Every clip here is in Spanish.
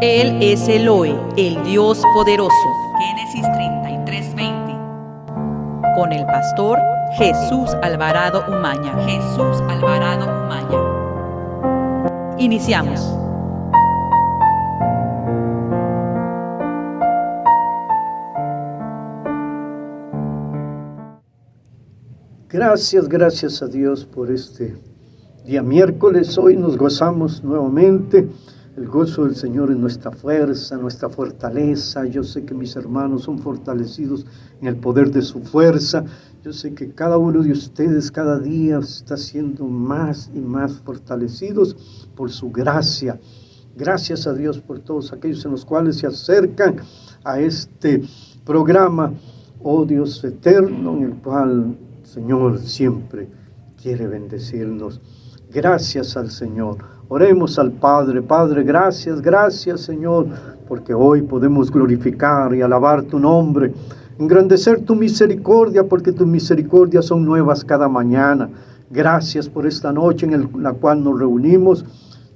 Él es Elohe, el Dios poderoso. Génesis 33:20. Con el pastor Jesús Alvarado Umaña. Jesús Alvarado Umaña. Iniciamos. Gracias a Dios por este día miércoles. Hoy nos gozamos nuevamente. El gozo del Señor es nuestra fuerza, nuestra fortaleza. Yo sé que mis hermanos son fortalecidos en el poder de su fuerza. Yo sé que cada uno de ustedes cada día está siendo más y más fortalecidos por su gracia. Gracias a Dios por todos aquellos en los cuales se acercan a este programa, oh Dios eterno, en el cual el Señor siempre quiere bendecirnos. Gracias al Señor. Oremos al Padre. Padre, gracias Señor, porque hoy podemos glorificar y alabar tu nombre, engrandecer tu misericordia, porque tus misericordias son nuevas cada mañana. Gracias por esta noche en la cual nos reunimos,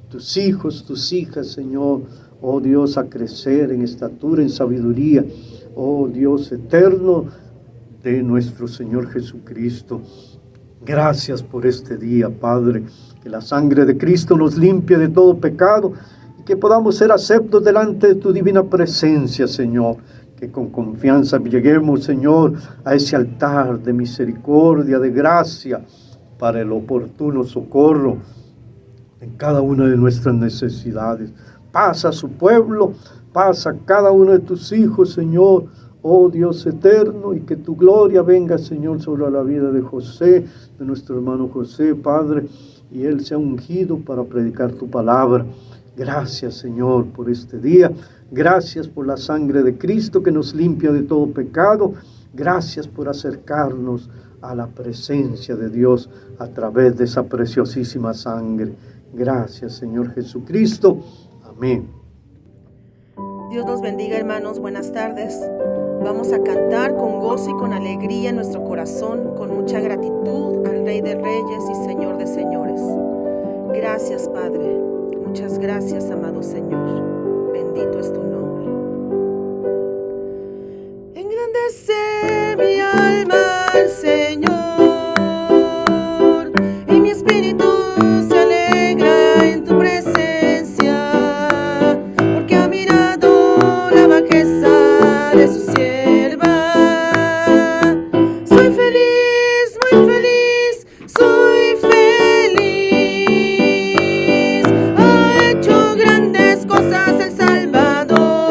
tus hijos, tus hijas, Señor, oh Dios, a crecer en estatura, en sabiduría, oh Dios eterno de nuestro Señor Jesucristo. Gracias por este día, Padre, que la sangre de Cristo nos limpie de todo pecado y que podamos ser aceptos delante de tu divina presencia, Señor. Que con confianza lleguemos, Señor, a ese altar de misericordia, de gracia, para el oportuno socorro en cada una de nuestras necesidades. Pasa a su pueblo, pasa a cada uno de tus hijos, Señor, oh Dios eterno, y que tu gloria venga, Señor, sobre la vida de José, de nuestro hermano José, Padre, y él sea ungido para predicar tu palabra. Gracias, Señor, por este día. Gracias por la sangre de Cristo que nos limpia de todo pecado. Gracias por acercarnos a la presencia de Dios a través de esa preciosísima sangre. Gracias, Señor Jesucristo. Amén. Dios los bendiga, hermanos. Buenas tardes. Vamos a cantar con gozo y con alegría en nuestro corazón, con mucha gratitud al Rey de Reyes y Señor de Señores. Gracias, Padre. Muchas gracias, amado Señor. Bendito es tu nombre. Engrandece mi alma al Señor, y mi espíritu se alegra en tu presencia, porque ha mirado la bajeza de su sierva. Soy feliz, muy feliz, soy feliz. Ha hecho grandes cosas el Salvador.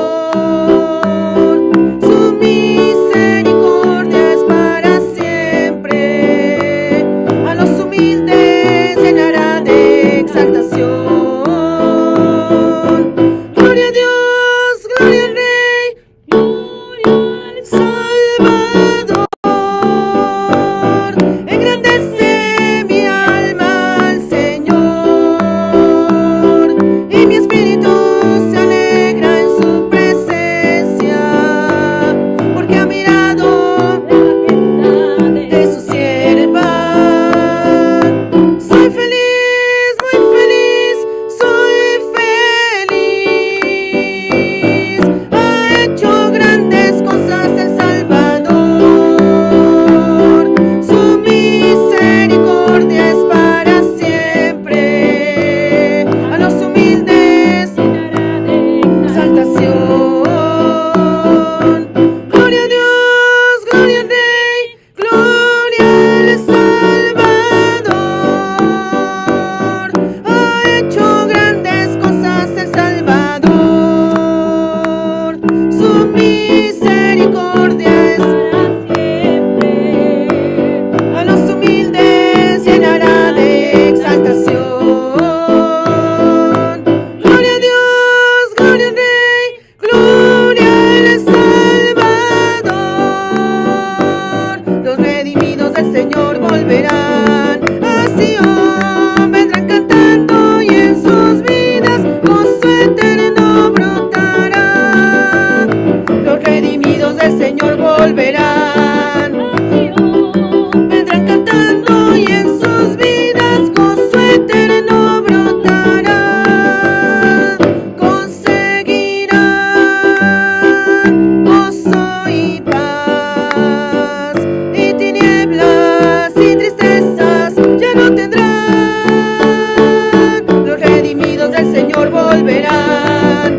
del Señor volverán.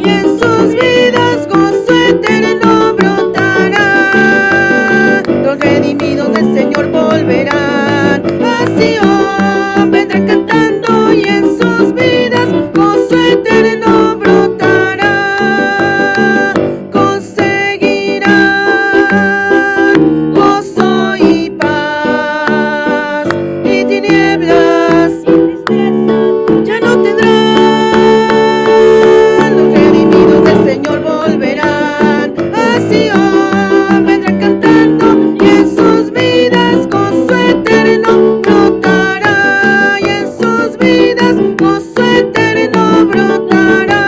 Y en sus vidas gozo eterno brotará. Los redimidos del Señor volverán. A Sion vendrán cantando y en sus vidas gozo eterno brotará. Conseguirán gozo y paz y tinieblas ya no tendrán. Los redimidos del Señor volverán. A Sion vendrán cantando y en sus vidas gozo eterno brotará. Y en sus vidas gozo eterno brotará.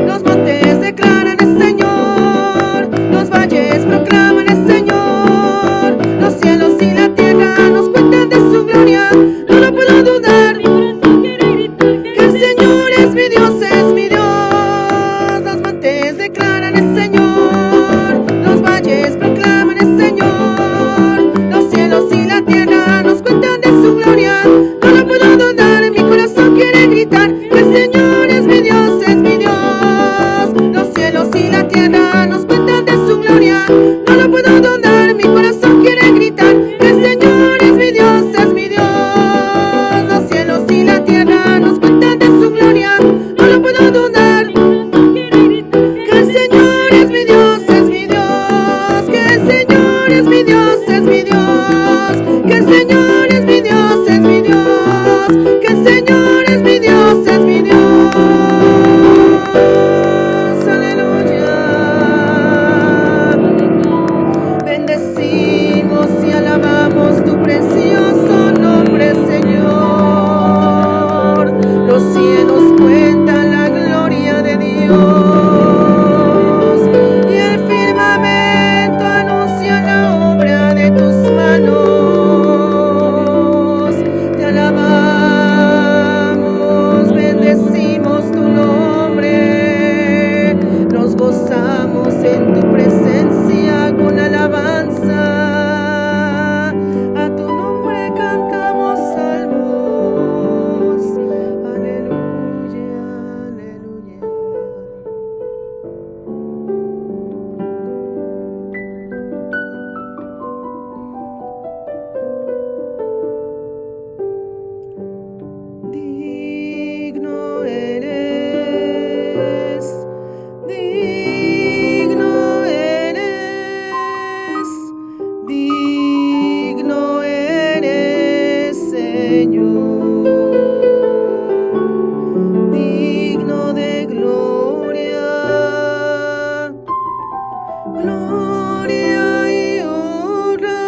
Los montes declaran el Señor, los valles proclaman el Señor, los cielos y la tierra nos cuentan de su gloria. No lo puedo dudar, que el Señor es mi Dios, es mi Dios. Los montes declaran el Señor, los valles proclaman el Señor, los cielos y la tierra nos cuentan de su gloria. No lo puedo dudar, mi corazón quiere gritar, que el Señor es mi Dios, es mi Dios. Los cielos y la tierra nos cuentan de su gloria. No lo puedo dudar, mi corazón quiere gritar, que el Señor es mi Dios, es mi Dios. Los cielos y la tierra nos cuentan de su gloria. No lo puedo dudar, que el Señor es mi Dios, es mi Dios. Que el Señor es mi Dios, es mi Dios. Que el Señor es mi Dios, es mi Dios. Que el Señor es mi Dios, es mi Dios. Aleluya. Bendecimos y alabamos tu precioso nombre, Señor. Los cielos cuentan la gloria de Dios y el firmamento anuncia la obra de tus manos. Te alabamos, bendecimos tu nombre, nos gozamos en tu presencia con alabanza. A tu nombre cantamos salmos. Aleluya, aleluya. Digno eres, digno eres, digno eres, Señor, digno de gloria, gloria y honra,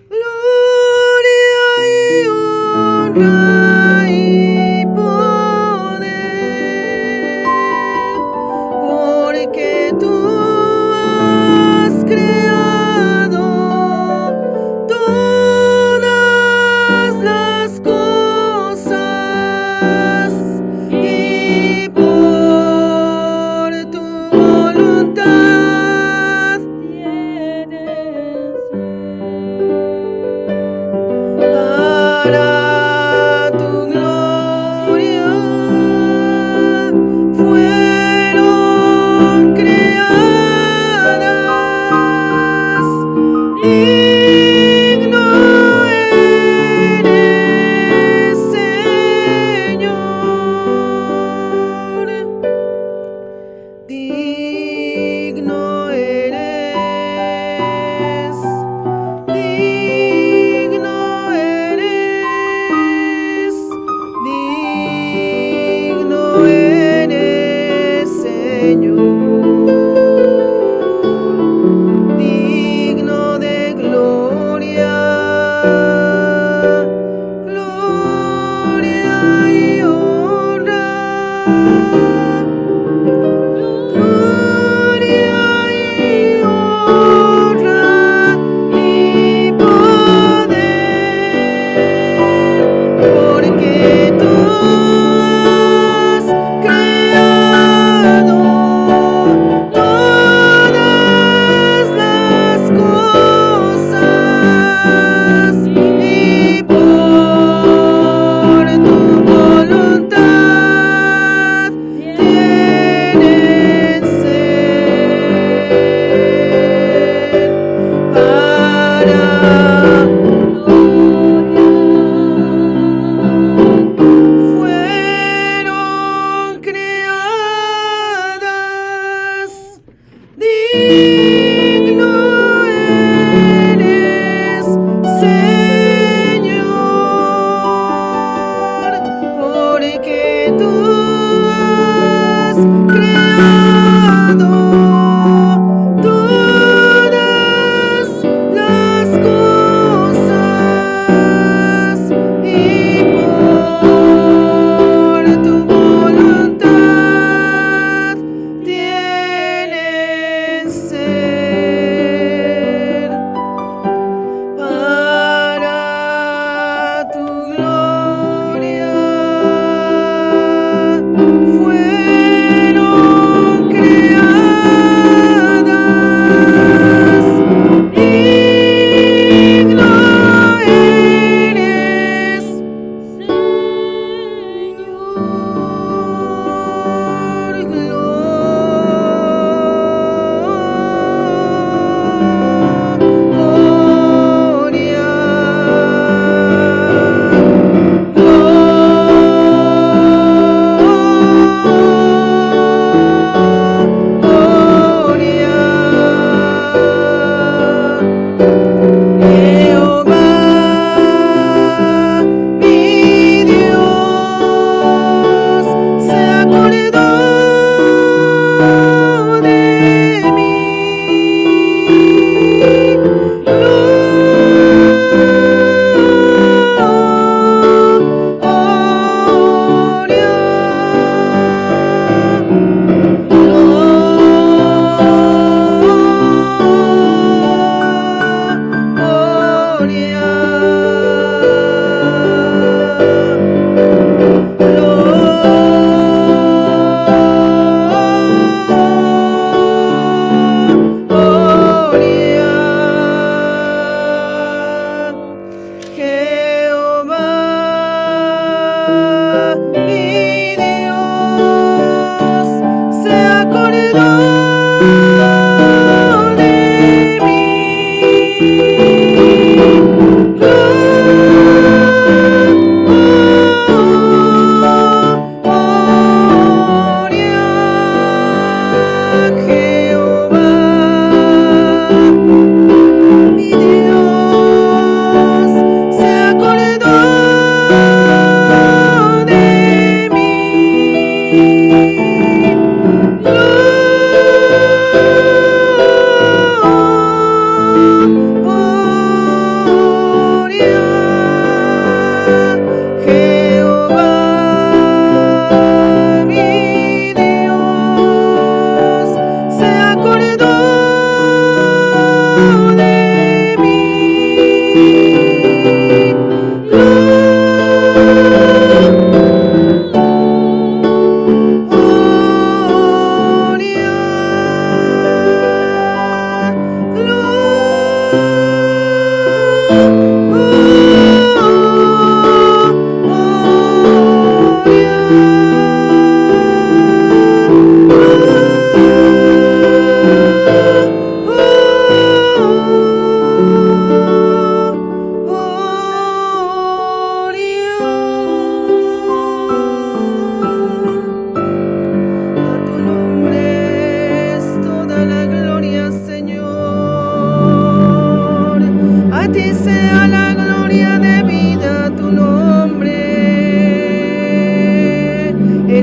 gloria y honra y poder, porque tú has creado todas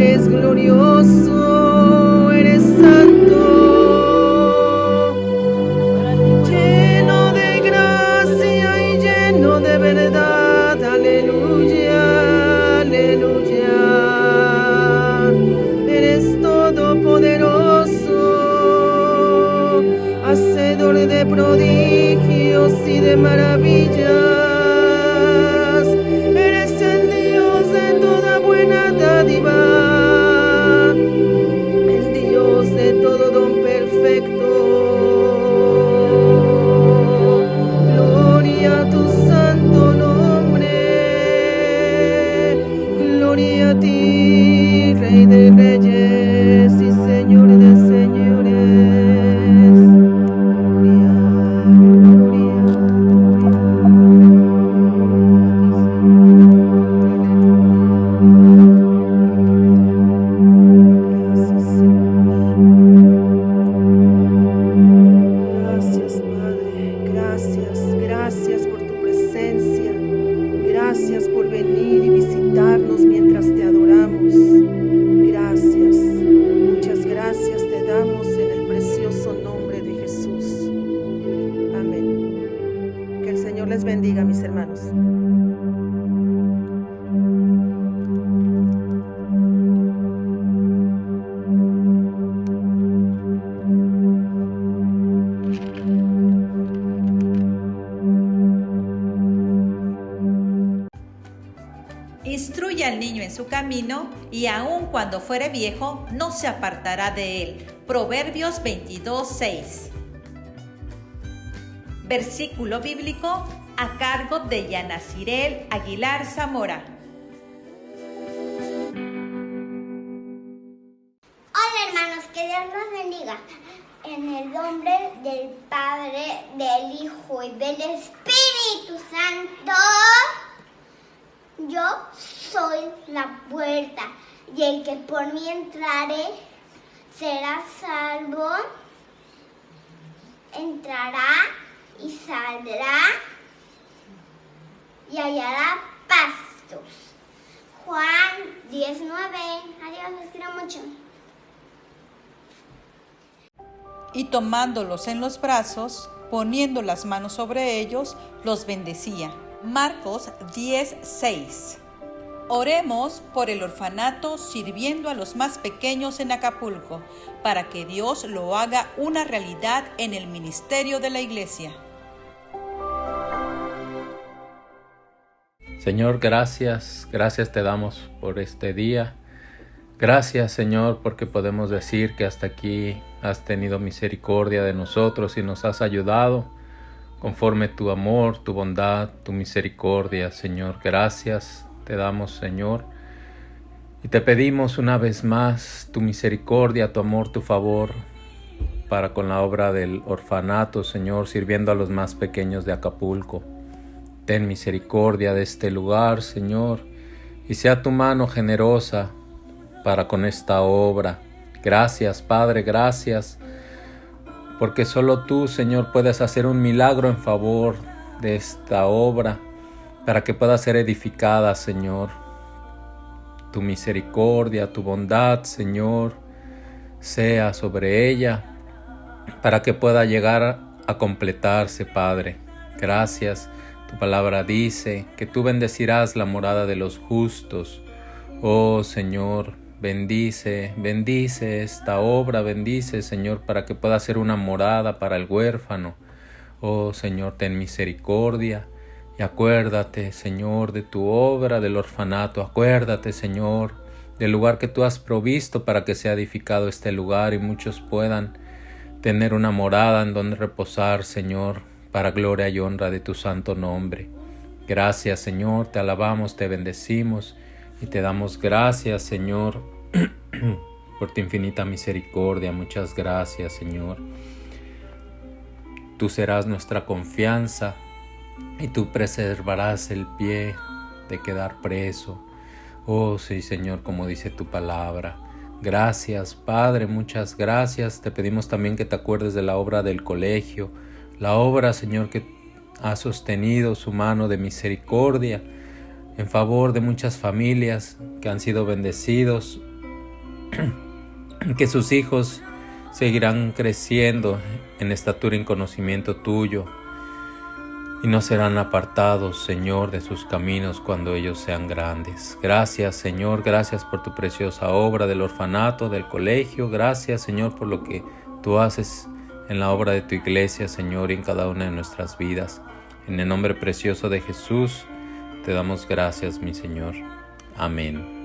eres glorioso, eres santo, lleno de gracia y lleno de verdad. Aleluya, aleluya. Eres todopoderoso, hacedor de prodigios y de maravillas. Eres el Dios de toda buena dádiva, el Dios de todo don perfecto. Gloria a tu santo nombre, gloria a ti, Rey de reyes y Señor de señores. Gracias por tu presencia, gracias por venir y visitarnos mientras te adoramos. Gracias, muchas gracias te damos en el precioso nombre de Jesús. Amén. Que el Señor les bendiga, mis hermanos. Instruye al niño en su camino, y aun cuando fuere viejo, no se apartará de él. Proverbios 22:6. Versículo bíblico a cargo de Yanacirel Aguilar Zamora. Hola hermanos, que Dios los bendiga. En el nombre del Padre, del Hijo y del Espíritu Santo. Yo soy la puerta, y el que por mí entrare será salvo. Entrará y saldrá y hallará pastos. Juan 19. Adiós, los quiero mucho. Y tomándolos en los brazos, poniendo las manos sobre ellos, los bendecía. Marcos 10:6. Oremos por el orfanato sirviendo a los más pequeños en Acapulco, para que Dios lo haga una realidad en el ministerio de la iglesia. Señor, gracias te damos por este día. Gracias, Señor, porque podemos decir que hasta aquí has tenido misericordia de nosotros y nos has ayudado conforme tu amor, tu bondad, tu misericordia, Señor. Gracias te damos, Señor, y te pedimos una vez más tu misericordia, tu amor, tu favor para con la obra del orfanato, Señor, sirviendo a los más pequeños de Acapulco. Ten misericordia de este lugar, Señor, y sea tu mano generosa para con esta obra. Gracias, Padre, gracias, porque solo tú, Señor, puedes hacer un milagro en favor de esta obra para que pueda ser edificada, Señor. Tu misericordia, tu bondad, Señor, sea sobre ella para que pueda llegar a completarse, Padre. Gracias. Tu palabra dice que tú bendecirás la morada de los justos. Oh, Señor, bendice esta obra, bendice, Señor, para que pueda ser una morada para el huérfano. Oh, Señor, ten misericordia y acuérdate, Señor, de tu obra del orfanato. Acuérdate, Señor, del lugar que tú has provisto para que sea edificado este lugar y muchos puedan tener una morada en donde reposar, Señor, para gloria y honra de tu santo nombre. Gracias, Señor, te alabamos, te bendecimos y te damos gracias, Señor, por tu infinita misericordia. Muchas gracias, Señor. Tú serás nuestra confianza y tú preservarás el pie de quedar preso. Oh, sí, Señor, como dice tu palabra. Gracias, Padre, muchas gracias. Te pedimos también que te acuerdes de la obra del colegio, la obra, Señor, que ha sostenido su mano de misericordia en favor de muchas familias que han sido bendecidos que sus hijos seguirán creciendo en estatura y en conocimiento tuyo y no serán apartados, Señor, de sus caminos cuando ellos sean grandes. Gracias, Señor, gracias por tu preciosa obra del orfanato, del colegio. Gracias, Señor, por lo que tú haces en la obra de tu iglesia, Señor, y en cada una de nuestras vidas. En el nombre precioso de Jesús, te damos gracias, mi Señor. Amén.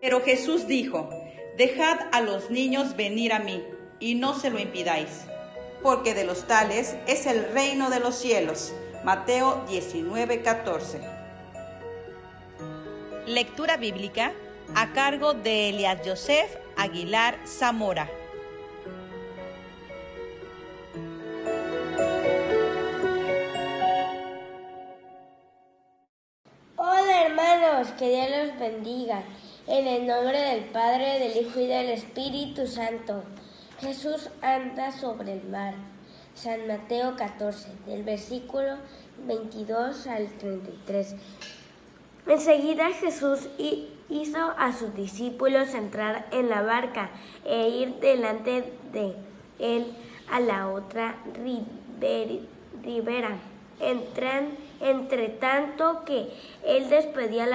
Pero Jesús dijo: dejad a los niños venir a mí, y no se lo impidáis, porque de los tales es el reino de los cielos. Mateo 19:14. Lectura bíblica a cargo de Elías Joseph Aguilar Zamora. Hola hermanos, que Dios los bendiga. En el nombre del Padre, del Hijo y del Espíritu Santo. Jesús anda sobre el mar. San Mateo 14, del versículo 22 al 33. Enseguida Jesús hizo a sus discípulos entrar en la barca e ir delante de él a la otra ribera. Entre tanto que él despedida a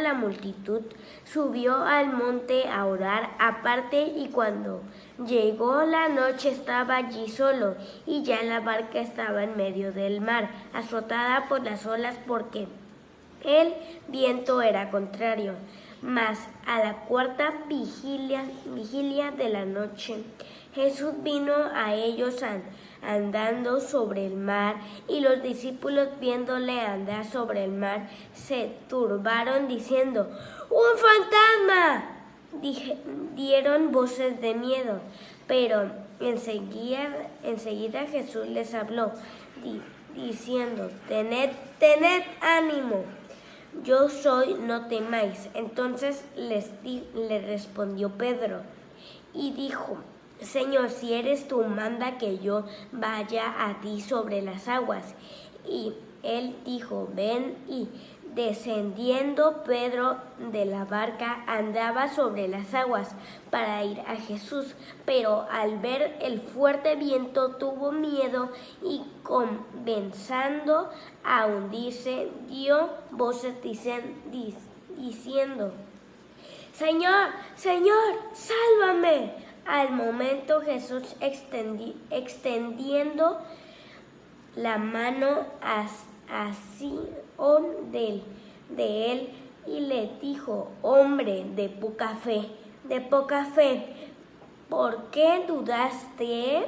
la multitud, subió al monte a orar aparte, y cuando llegó la noche estaba allí solo, y ya la barca estaba en medio del mar, azotada por las olas porque el viento era contrario. Mas a la cuarta vigilia de la noche, Jesús vino a ellos andando sobre el mar, y los discípulos, viéndole andar sobre el mar, se turbaron diciendo: ¡Un fantasma! Dieron voces de miedo, pero enseguida Jesús les habló, diciendo: Tened ánimo, yo soy, no temáis. Entonces le respondió Pedro y dijo: Señor, si eres tú, manda que yo vaya a ti sobre las aguas. Y él dijo: ven. Y descendiendo Pedro de la barca, andaba sobre las aguas para ir a Jesús, pero al ver el fuerte viento tuvo miedo, y comenzando a hundirse, dio voces diciendo: Señor, Señor, sálvame. Al momento Jesús, extendiendo la mano, asió de él y le dijo: hombre de poca fe, ¿por qué dudaste?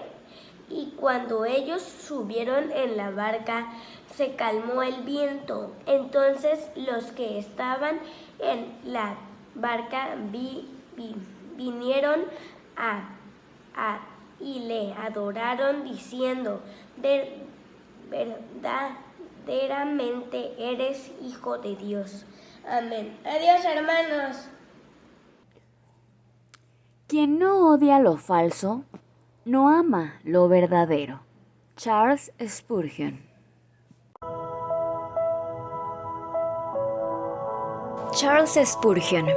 Y cuando ellos subieron en la barca, se calmó el viento. Entonces los que estaban en la barca vinieron y le adoraron diciendo: verdaderamente eres Hijo de Dios. Amén. Adiós, hermanos. Quien no odia lo falso, no ama lo verdadero. Charles Spurgeon. Charles Spurgeon,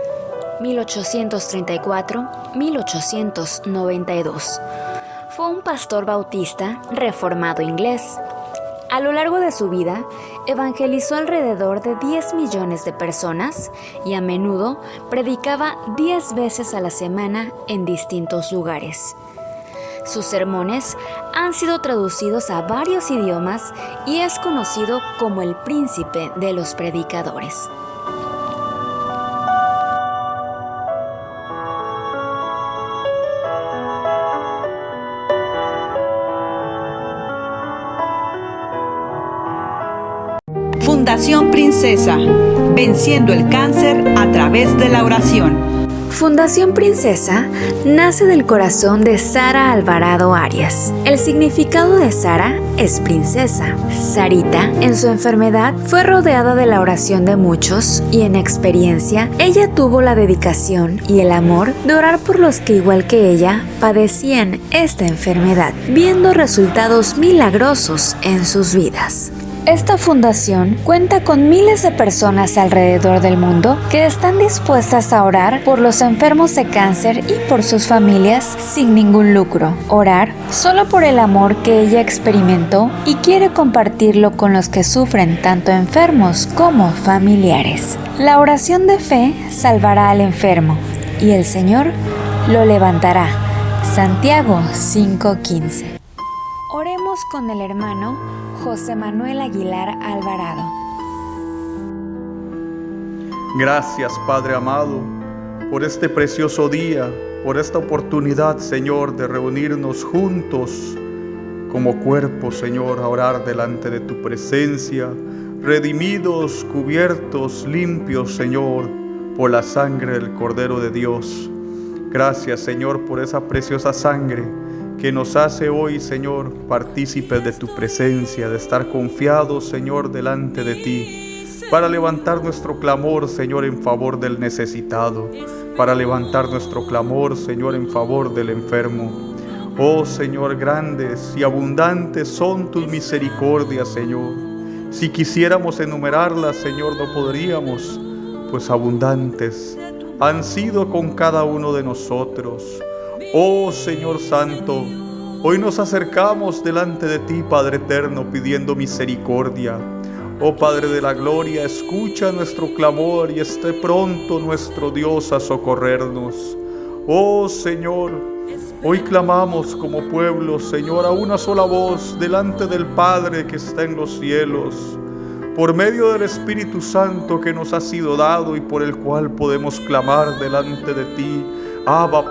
1834-1892. Fue un pastor bautista reformado inglés. A lo largo de su vida, evangelizó alrededor de 10 millones de personas y a menudo predicaba 10 veces a la semana en distintos lugares. Sus sermones han sido traducidos a varios idiomas y es conocido como el príncipe de los predicadores. Fundación Princesa, venciendo el cáncer a través de la oración. Fundación Princesa nace del corazón de Sara Alvarado Arias. El significado de Sara es princesa. Sarita, en su enfermedad, fue rodeada de la oración de muchos y en experiencia, ella tuvo la dedicación y el amor de orar por los que, igual que ella, padecían esta enfermedad, viendo resultados milagrosos en sus vidas. Esta fundación cuenta con miles de personas alrededor del mundo que están dispuestas a orar por los enfermos de cáncer y por sus familias sin ningún lucro. Orar solo por el amor que ella experimentó y quiere compartirlo con los que sufren, tanto enfermos como familiares. La oración de fe salvará al enfermo y el Señor lo levantará. Santiago 5:15. Oremos con el hermano José Manuel Aguilar Alvarado. Gracias, Padre amado, por este precioso día, por esta oportunidad, Señor, de reunirnos juntos como cuerpo, Señor, a orar delante de tu presencia, redimidos, cubiertos, limpios, Señor, por la sangre del Cordero de Dios. Gracias, Señor, por esa preciosa sangre que nos hace hoy, Señor, partícipes de tu presencia, de estar confiados, Señor, delante de ti, para levantar nuestro clamor, Señor, en favor del necesitado, para levantar nuestro clamor, Señor, en favor del enfermo. Oh, Señor, grandes y abundantes son tus misericordias, Señor. Si quisiéramos enumerarlas, Señor, no podríamos, pues abundantes han sido con cada uno de nosotros. Oh Señor Santo, hoy nos acercamos delante de ti, Padre eterno, pidiendo misericordia. Oh Padre de la gloria, escucha nuestro clamor y esté pronto nuestro Dios a socorrernos. Oh Señor, hoy clamamos como pueblo, Señor, a una sola voz delante del Padre que está en los cielos, por medio del Espíritu Santo que nos ha sido dado y por el cual podemos clamar delante de ti. Abba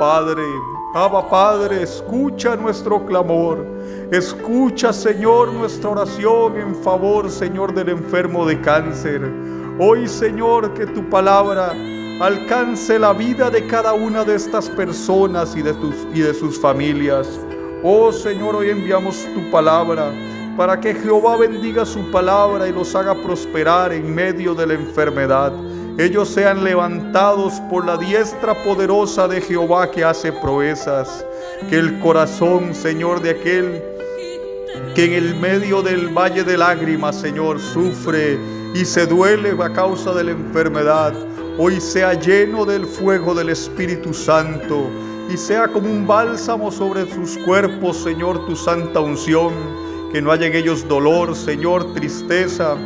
Padre, escucha nuestro clamor. Escucha, Señor, nuestra oración en favor, Señor, del enfermo de cáncer. Hoy, Señor, que tu palabra alcance la vida de cada una de estas personas y de sus familias. Oh, Señor, hoy enviamos tu palabra para que Jehová bendiga su palabra y los haga prosperar en medio de la enfermedad. Ellos sean levantados por la diestra poderosa de Jehová que hace proezas. Que el corazón, Señor, de aquel que en el medio del valle de lágrimas, Señor, sufre y se duele a causa de la enfermedad, hoy sea lleno del fuego del Espíritu Santo y sea como un bálsamo sobre sus cuerpos, Señor, tu santa unción. Que no haya en ellos dolor, Señor, tristeza.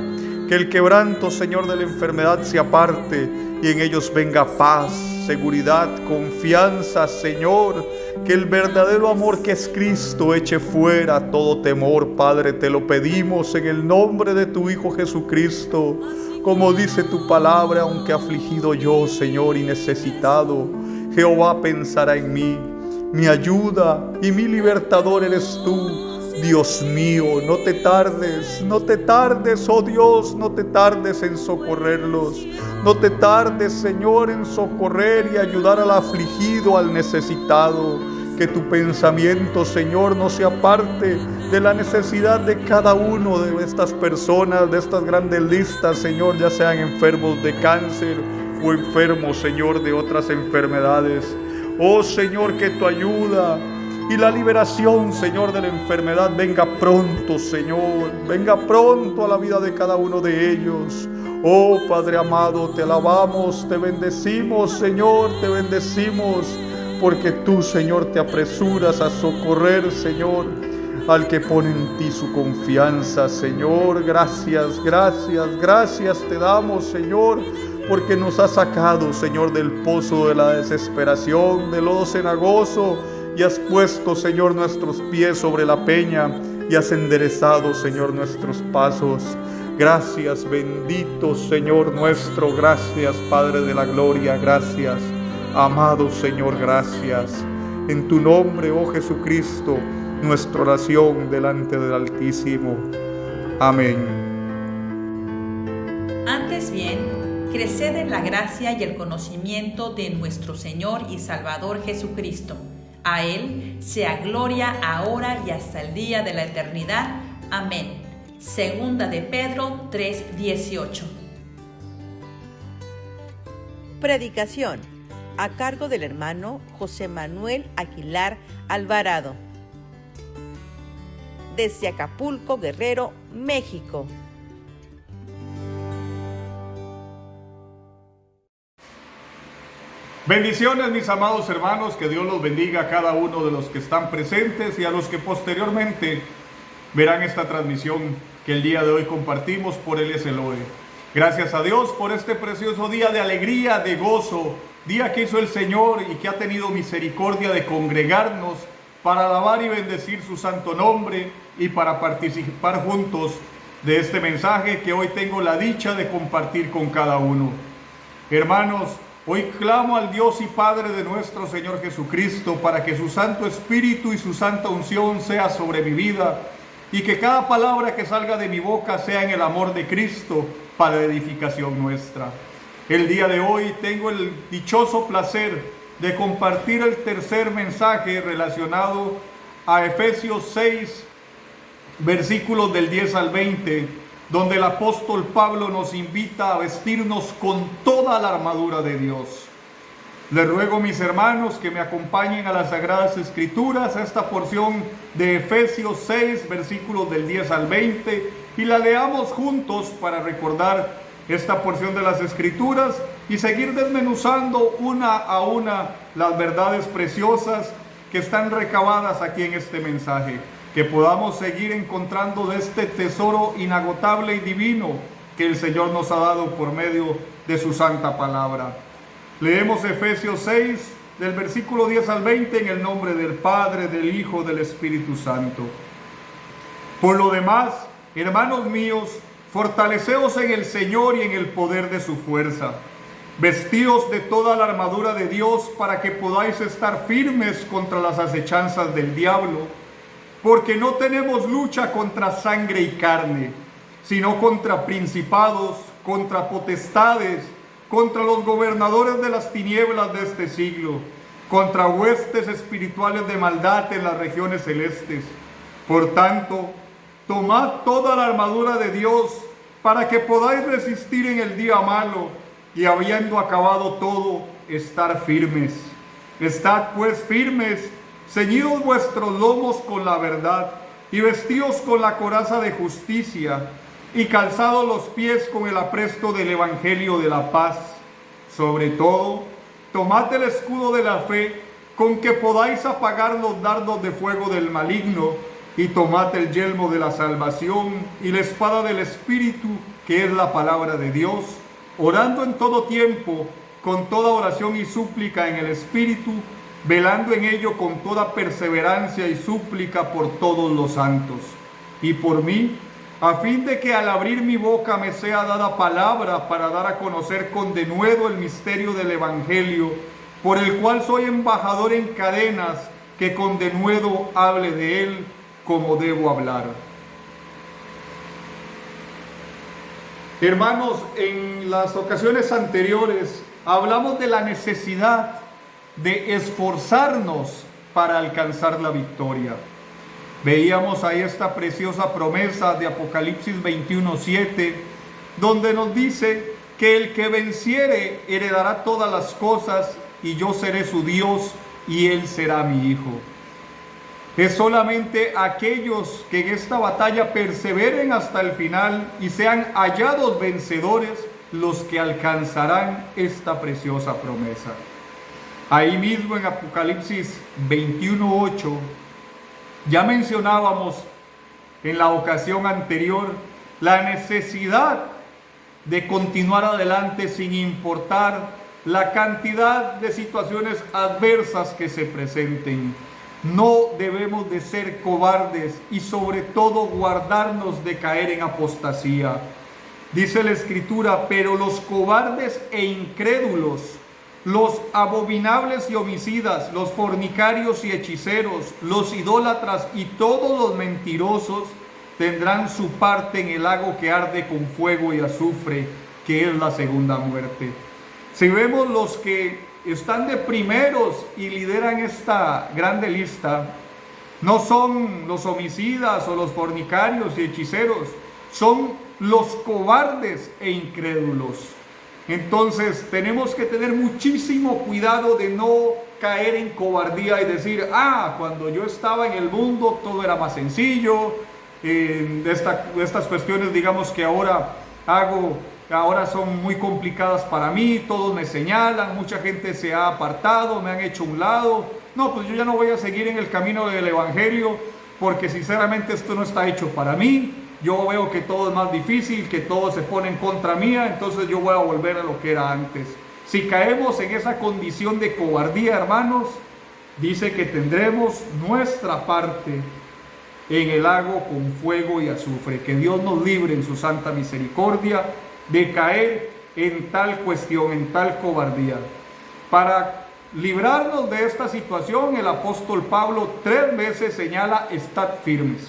Que el quebranto, Señor, de la enfermedad se aparte y en ellos venga paz, seguridad, confianza, Señor. Que el verdadero amor que es Cristo eche fuera todo temor, Padre. Te lo pedimos en el nombre de tu Hijo Jesucristo. Como dice tu palabra, aunque afligido yo, Señor, y necesitado, Jehová pensará en mí. Mi ayuda y mi libertador eres tú. Dios mío, no te tardes, oh Dios, no te tardes en socorrerlos. No te tardes, Señor, en socorrer y ayudar al afligido, al necesitado. Que tu pensamiento, Señor, no se aparte de la necesidad de cada uno de estas personas, de estas grandes listas, Señor, ya sean enfermos de cáncer o enfermos, Señor, de otras enfermedades. Oh, Señor, que tu ayuda y la liberación, Señor, de la enfermedad venga pronto, Señor. Venga pronto a la vida de cada uno de ellos. Oh, Padre amado, te alabamos, te bendecimos, Señor, te bendecimos. Porque tú, Señor, te apresuras a socorrer, Señor, al que pone en ti su confianza, Señor. Gracias te damos, Señor, porque nos has sacado, Señor, del pozo de la desesperación, del lodo cenagoso, y has puesto, Señor, nuestros pies sobre la peña y has enderezado, Señor, nuestros pasos. Gracias, bendito Señor nuestro, gracias, Padre de la gloria, gracias, amado Señor, gracias. En tu nombre, oh Jesucristo, nuestra oración delante del Altísimo. Amén. Antes bien, creced en la gracia y el conocimiento de nuestro Señor y Salvador Jesucristo. A Él sea gloria ahora y hasta el día de la eternidad. Amén. Segunda de Pedro 3:18. Predicación a cargo del hermano José Manuel Aguilar Alvarado, desde Acapulco, Guerrero, México. Bendiciones, mis amados hermanos, que Dios los bendiga a cada uno de los que están presentes y a los que posteriormente verán esta transmisión que el día de hoy compartimos por el Eloe. Gracias a Dios por este precioso día de alegría, de gozo, día que hizo el Señor y que ha tenido misericordia de congregarnos para alabar y bendecir su santo nombre y para participar juntos de este mensaje que hoy tengo la dicha de compartir con cada uno. Hermanos, hoy clamo al Dios y Padre de nuestro Señor Jesucristo para que su Santo Espíritu y su santa unción sea sobre mi vida y que cada palabra que salga de mi boca sea en el amor de Cristo para edificación nuestra. El día de hoy tengo el dichoso placer de compartir el tercer mensaje relacionado a Efesios 6, versículos del 10 al 20, donde el apóstol Pablo nos invita a vestirnos con toda la armadura de Dios. Les ruego, mis hermanos, que me acompañen a las Sagradas Escrituras, a esta porción de Efesios 6, versículos del 10 al 20, y la leamos juntos para recordar esta porción de las Escrituras y seguir desmenuzando una a una las verdades preciosas que están recabadas aquí en este mensaje. Que podamos seguir encontrando de este tesoro inagotable y divino que el Señor nos ha dado por medio de su santa palabra. Leemos Efesios 6, del versículo 10 al 20, en el nombre del Padre, del Hijo, del Espíritu Santo. Por lo demás, hermanos míos, fortaleceos en el Señor y en el poder de su fuerza. Vestíos de toda la armadura de Dios para que podáis estar firmes contra las acechanzas del diablo. Porque no tenemos lucha contra sangre y carne, sino contra principados, contra potestades, contra los gobernadores de las tinieblas de este siglo, contra huestes espirituales de maldad en las regiones celestes. Por tanto, tomad toda la armadura de Dios para que podáis resistir en el día malo y habiendo acabado todo, estar firmes. Estad pues firmes, ceñidos vuestros lomos con la verdad y vestidos con la coraza de justicia y calzados los pies con el apresto del evangelio de la paz. Sobre todo, tomad el escudo de la fe con que podáis apagar los dardos de fuego del maligno y tomad el yelmo de la salvación y la espada del Espíritu, que es la palabra de Dios, orando en todo tiempo, con toda oración y súplica en el Espíritu, velando en ello con toda perseverancia y súplica por todos los santos, y por mí, a fin de que al abrir mi boca me sea dada palabra para dar a conocer con denuedo el misterio del Evangelio, por el cual soy embajador en cadenas, que con denuedo hable de él como debo hablar. Hermanos, en las ocasiones anteriores hablamos de la necesidad de esforzarnos para alcanzar la victoria. Veíamos ahí esta preciosa promesa de Apocalipsis 21:7, donde nos dice que el que venciere heredará todas las cosas y yo seré su Dios y él será mi hijo. Es solamente aquellos que en esta batalla perseveren hasta el final y sean hallados vencedores los que alcanzarán esta preciosa promesa. Ahí mismo en Apocalipsis 21:8, ya mencionábamos en la ocasión anterior la necesidad de continuar adelante sin importar la cantidad de situaciones adversas que se presenten. No debemos de ser cobardes y sobre todo guardarnos de caer en apostasía. Dice la Escritura, pero los cobardes e incrédulos, los abominables y homicidas, los fornicarios y hechiceros, los idólatras y todos los mentirosos tendrán su parte en el lago que arde con fuego y azufre, que es la segunda muerte. Si vemos los que están de primeros y lideran esta grande lista, no son los homicidas o los fornicarios y hechiceros, son los cobardes e incrédulos. Entonces tenemos que tener muchísimo cuidado de no caer en cobardía y decir, cuando yo estaba en el mundo todo era más sencillo, de estas cuestiones digamos que ahora hago ahora son muy complicadas para mí, todos me señalan, mucha gente se ha apartado, me han hecho a un lado. No, pues yo ya no voy a seguir en el camino del Evangelio, porque sinceramente esto no está hecho para mí. Yo veo que todo es más difícil, que todo se pone en contra mía, entonces yo voy a volver a lo que era antes. Si caemos en esa condición de cobardía, hermanos, dice que tendremos nuestra parte en el lago con fuego y azufre. Que Dios nos libre en su santa misericordia de caer en tal cuestión, en tal cobardía. Para librarnos de esta situación, el apóstol Pablo 3 veces señala: estad firmes,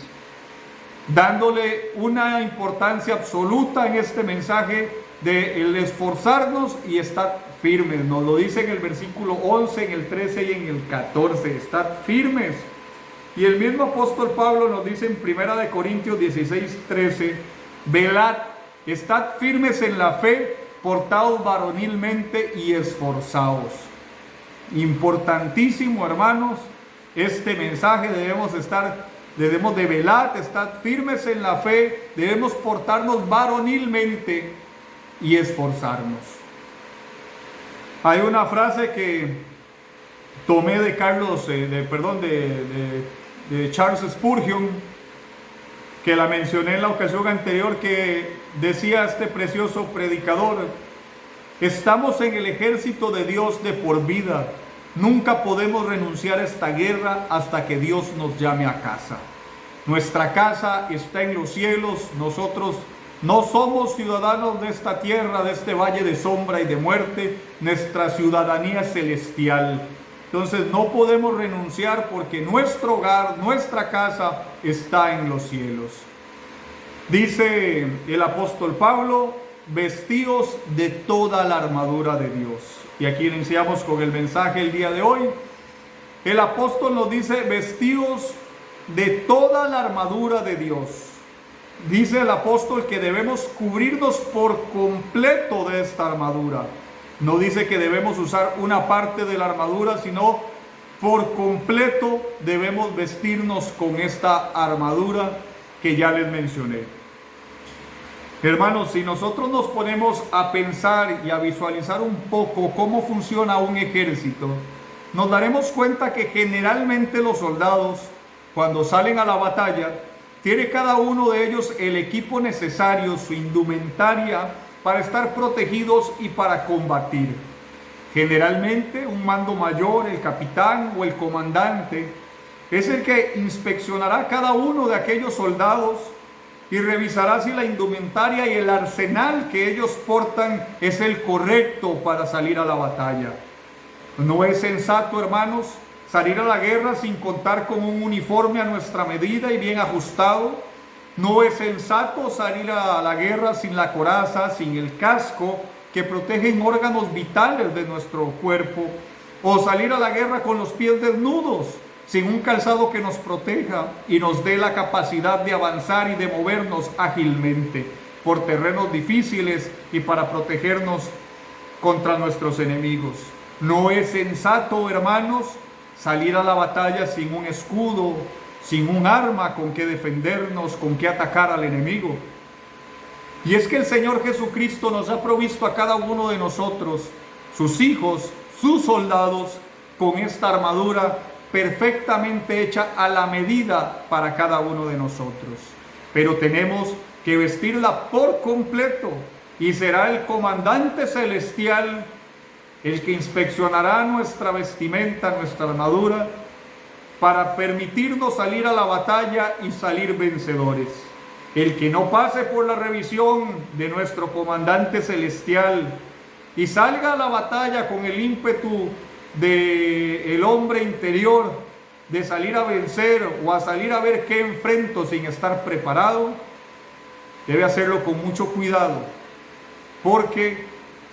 dándole una importancia absoluta en este mensaje de el esforzarnos y estar firmes. Nos lo dice en el versículo 11, en el 13 y en el 14, estad firmes. Y el mismo apóstol Pablo nos dice en 1 Corintios 16, 13, velad, estad firmes en la fe, portaos varonilmente y esforzaos. Importantísimo, hermanos, este mensaje. Debemos de velar, estar firmes en la fe, debemos portarnos varonilmente y esforzarnos. Hay una frase que tomé de Charles Spurgeon, que la mencioné en la ocasión anterior, que decía este precioso predicador: estamos en el ejército de Dios de por vida. Nunca podemos renunciar a esta guerra hasta que Dios nos llame a casa. Nuestra casa está en los cielos. Nosotros no somos ciudadanos de esta tierra, de este valle de sombra y de muerte. Nuestra ciudadanía es celestial. Entonces no podemos renunciar, porque nuestro hogar, nuestra casa está en los cielos. Dice el apóstol Pablo: vestíos de toda la armadura de Dios. Y aquí iniciamos con el mensaje el día de hoy. El apóstol nos dice: vestíos de toda la armadura de Dios. Dice el apóstol que debemos cubrirnos por completo de esta armadura. No dice que debemos usar una parte de la armadura, sino por completo debemos vestirnos con esta armadura que ya les mencioné. Hermanos, si nosotros nos ponemos a pensar y a visualizar un poco cómo funciona un ejército, nos daremos cuenta que generalmente los soldados, cuando salen a la batalla, tiene cada uno de ellos el equipo necesario, su indumentaria, para estar protegidos y para combatir. Generalmente un mando mayor, el capitán o el comandante, es el que inspeccionará cada uno de aquellos soldados y revisará si la indumentaria y el arsenal que ellos portan es el correcto para salir a la batalla. No es sensato, hermanos, salir a la guerra sin contar con un uniforme a nuestra medida y bien ajustado. No es sensato salir a la guerra sin la coraza, sin el casco que protegen órganos vitales de nuestro cuerpo, o salir a la guerra con los pies desnudos, sin un calzado que nos proteja y nos dé la capacidad de avanzar y de movernos ágilmente por terrenos difíciles y para protegernos contra nuestros enemigos. No es sensato, hermanos, salir a la batalla sin un escudo, sin un arma con que defendernos, con que atacar al enemigo. Y es que el Señor Jesucristo nos ha provisto a cada uno de nosotros, sus hijos, sus soldados, con esta armadura perfectamente hecha a la medida para cada uno de nosotros. Pero tenemos que vestirla por completo, y será el comandante celestial el que inspeccionará nuestra vestimenta, nuestra armadura, para permitirnos salir a la batalla y salir vencedores. El que no pase por la revisión de nuestro comandante celestial y salga a la batalla con el ímpetu del hombre interior de salir a vencer o a salir a ver qué enfrento sin estar preparado, debe hacerlo con mucho cuidado, porque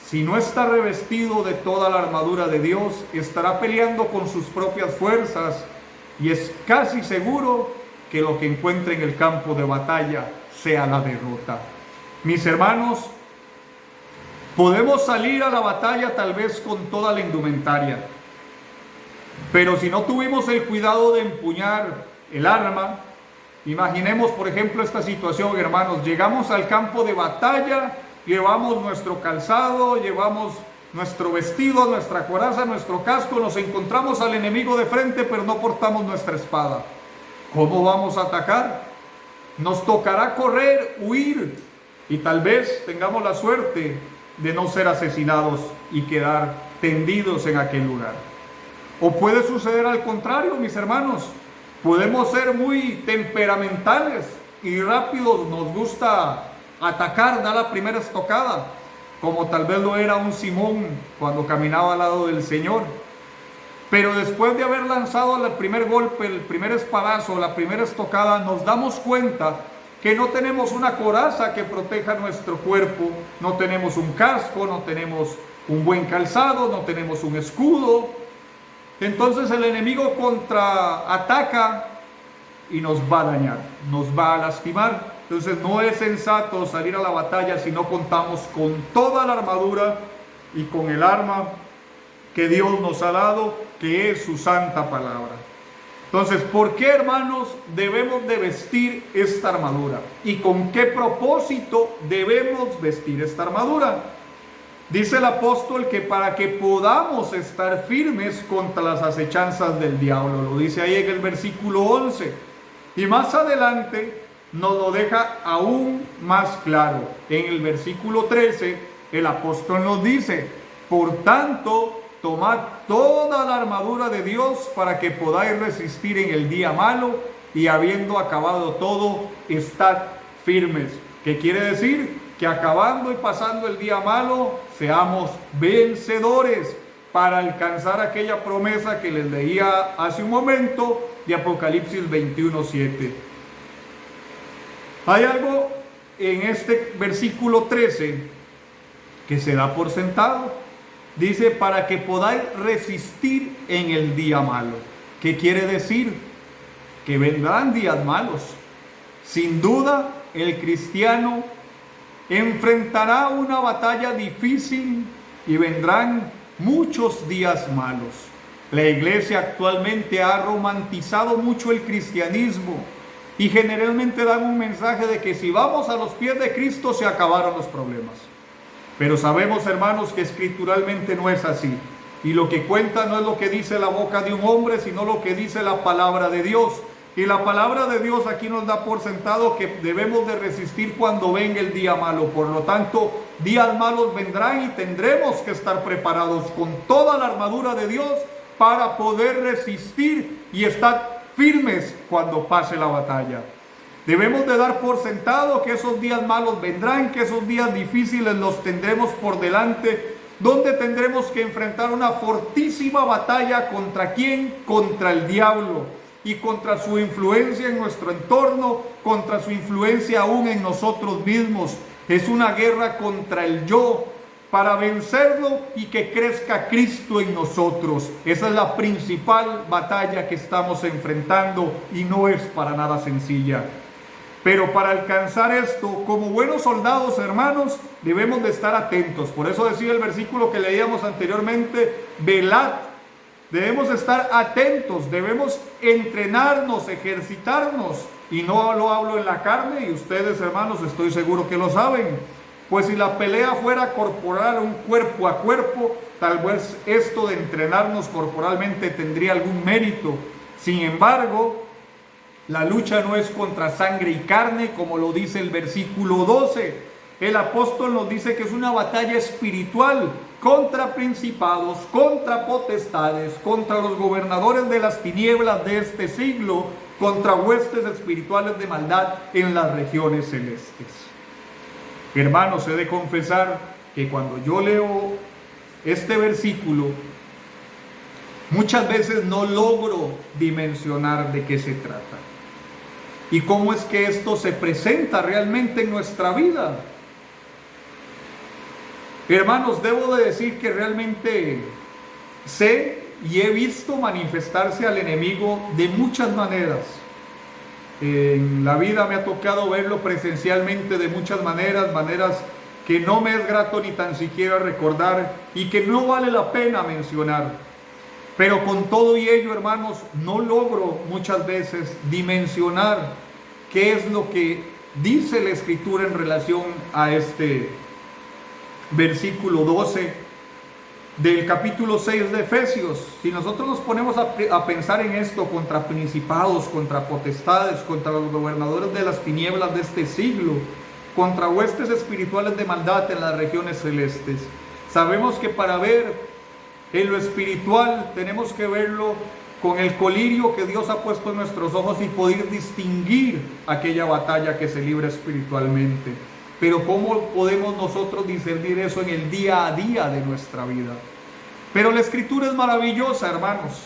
si no está revestido de toda la armadura de Dios, estará peleando con sus propias fuerzas, y es casi seguro que lo que encuentre en el campo de batalla sea la derrota. Mis hermanos, podemos salir a la batalla tal vez con toda la indumentaria, pero si no tuvimos el cuidado de empuñar el arma, imaginemos por ejemplo esta situación, hermanos: llegamos al campo de batalla llevamos nuestro calzado, llevamos nuestro vestido, nuestra coraza, nuestro casco, nos encontramos al enemigo de frente, pero no portamos nuestra espada. ¿Cómo vamos a atacar? Nos tocará correr, huir, y tal vez tengamos la suerte de no ser asesinados y quedar tendidos en aquel lugar. O puede suceder al contrario, mis hermanos. Podemos ser muy temperamentales y rápidos, nos gusta atacar, dar la primera estocada, como tal vez lo era un Simón cuando caminaba al lado del Señor. Pero después de haber lanzado el primer golpe, el primer espadazo, la primera estocada, nos damos cuenta que no tenemos una coraza que proteja nuestro cuerpo, no tenemos un casco, no tenemos un buen calzado, no tenemos un escudo. Entonces el enemigo contraataca y nos va a dañar, nos va a lastimar. Entonces no es sensato salir a la batalla si no contamos con toda la armadura y con el arma que Dios nos ha dado, que es su santa palabra. Entonces, ¿por qué, hermanos, debemos de vestir esta armadura? ¿Y con qué propósito debemos vestir esta armadura? Dice el apóstol que para que podamos estar firmes contra las acechanzas del diablo. Lo dice ahí en el versículo 11. Y más adelante nos lo deja aún más claro. En el versículo 13, el apóstol nos dice: por tanto, tomad toda la armadura de Dios para que podáis resistir en el día malo, y habiendo acabado todo, estad firmes. ¿Qué quiere decir? Que acabando y pasando el día malo, seamos vencedores para alcanzar aquella promesa que les leía hace un momento de Apocalipsis 21:7. Hay algo en este versículo 13 que se da por sentado. Dice: para que podáis resistir en el día malo. ¿Qué quiere decir? Que vendrán días malos. Sin duda, el cristiano enfrentará una batalla difícil y vendrán muchos días malos. La iglesia actualmente ha romantizado mucho el cristianismo y generalmente dan un mensaje de que si vamos a los pies de Cristo se acabaron los problemas. Pero sabemos, hermanos, que escrituralmente no es así. Y lo que cuenta no es lo que dice la boca de un hombre, sino lo que dice la palabra de Dios. Y la palabra de Dios aquí nos da por sentado que debemos de resistir cuando venga el día malo. Por lo tanto, días malos vendrán y tendremos que estar preparados con toda la armadura de Dios para poder resistir y estar firmes cuando pase la batalla. Debemos de dar por sentado que esos días malos vendrán, que esos días difíciles los tendremos por delante, donde tendremos que enfrentar una fortísima batalla. ¿Contra quién? Contra el diablo y contra su influencia en nuestro entorno, contra su influencia aún en nosotros mismos. Es una guerra contra el yo, para vencerlo y que crezca Cristo en nosotros. Esa es la principal batalla que estamos enfrentando y no es para nada sencilla. Pero para alcanzar esto, como buenos soldados, hermanos, debemos de estar atentos. Por eso decía el versículo que leíamos anteriormente: velad. Debemos estar atentos, debemos entrenarnos, ejercitarnos. Y no lo hablo en la carne, y ustedes, hermanos, estoy seguro que lo saben. Pues si la pelea fuera corporal, un cuerpo a cuerpo, tal vez esto de entrenarnos corporalmente tendría algún mérito. Sin embargo, la lucha no es contra sangre y carne, como lo dice el versículo 12. El apóstol nos dice que es una batalla espiritual contra principados, contra potestades, contra los gobernadores de las tinieblas de este siglo, contra huestes espirituales de maldad en las regiones celestes. Hermanos, he de confesar que cuando yo leo este versículo, muchas veces no logro dimensionar de qué se trata y cómo es que esto se presenta realmente en nuestra vida. Hermanos, debo de decir que realmente sé y he visto manifestarse al enemigo de muchas maneras. En la vida me ha tocado verlo presencialmente de muchas maneras, maneras que no me es grato ni tan siquiera recordar y que no vale la pena mencionar. Pero con todo y ello, hermanos, no logro muchas veces dimensionar qué es lo que dice la Escritura en relación a este versículo 12 del capítulo 6 de Efesios. Si nosotros nos ponemos a pensar en esto, contra principados, contra potestades, contra los gobernadores de las tinieblas de este siglo, contra huestes espirituales de maldad en las regiones celestes, sabemos que para ver en lo espiritual tenemos que verlo con el colirio que Dios ha puesto en nuestros ojos y poder distinguir aquella batalla que se libra espiritualmente. Pero ¿cómo podemos nosotros discernir eso en el día a día de nuestra vida? Pero la Escritura es maravillosa, hermanos.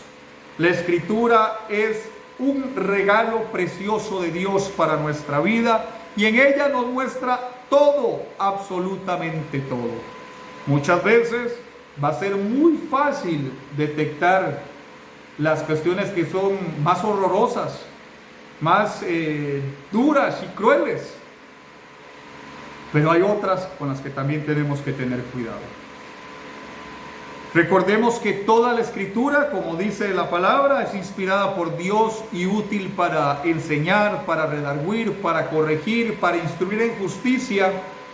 La Escritura es un regalo precioso de Dios para nuestra vida y en ella nos muestra todo, absolutamente todo. Muchas veces va a ser muy fácil detectar las cuestiones que son más horrorosas, más duras y crueles. Pero hay otras con las que también tenemos que tener cuidado. Recordemos que toda la Escritura, como dice la palabra, es inspirada por Dios y útil para enseñar, para redarguir, para corregir, para instruir en justicia,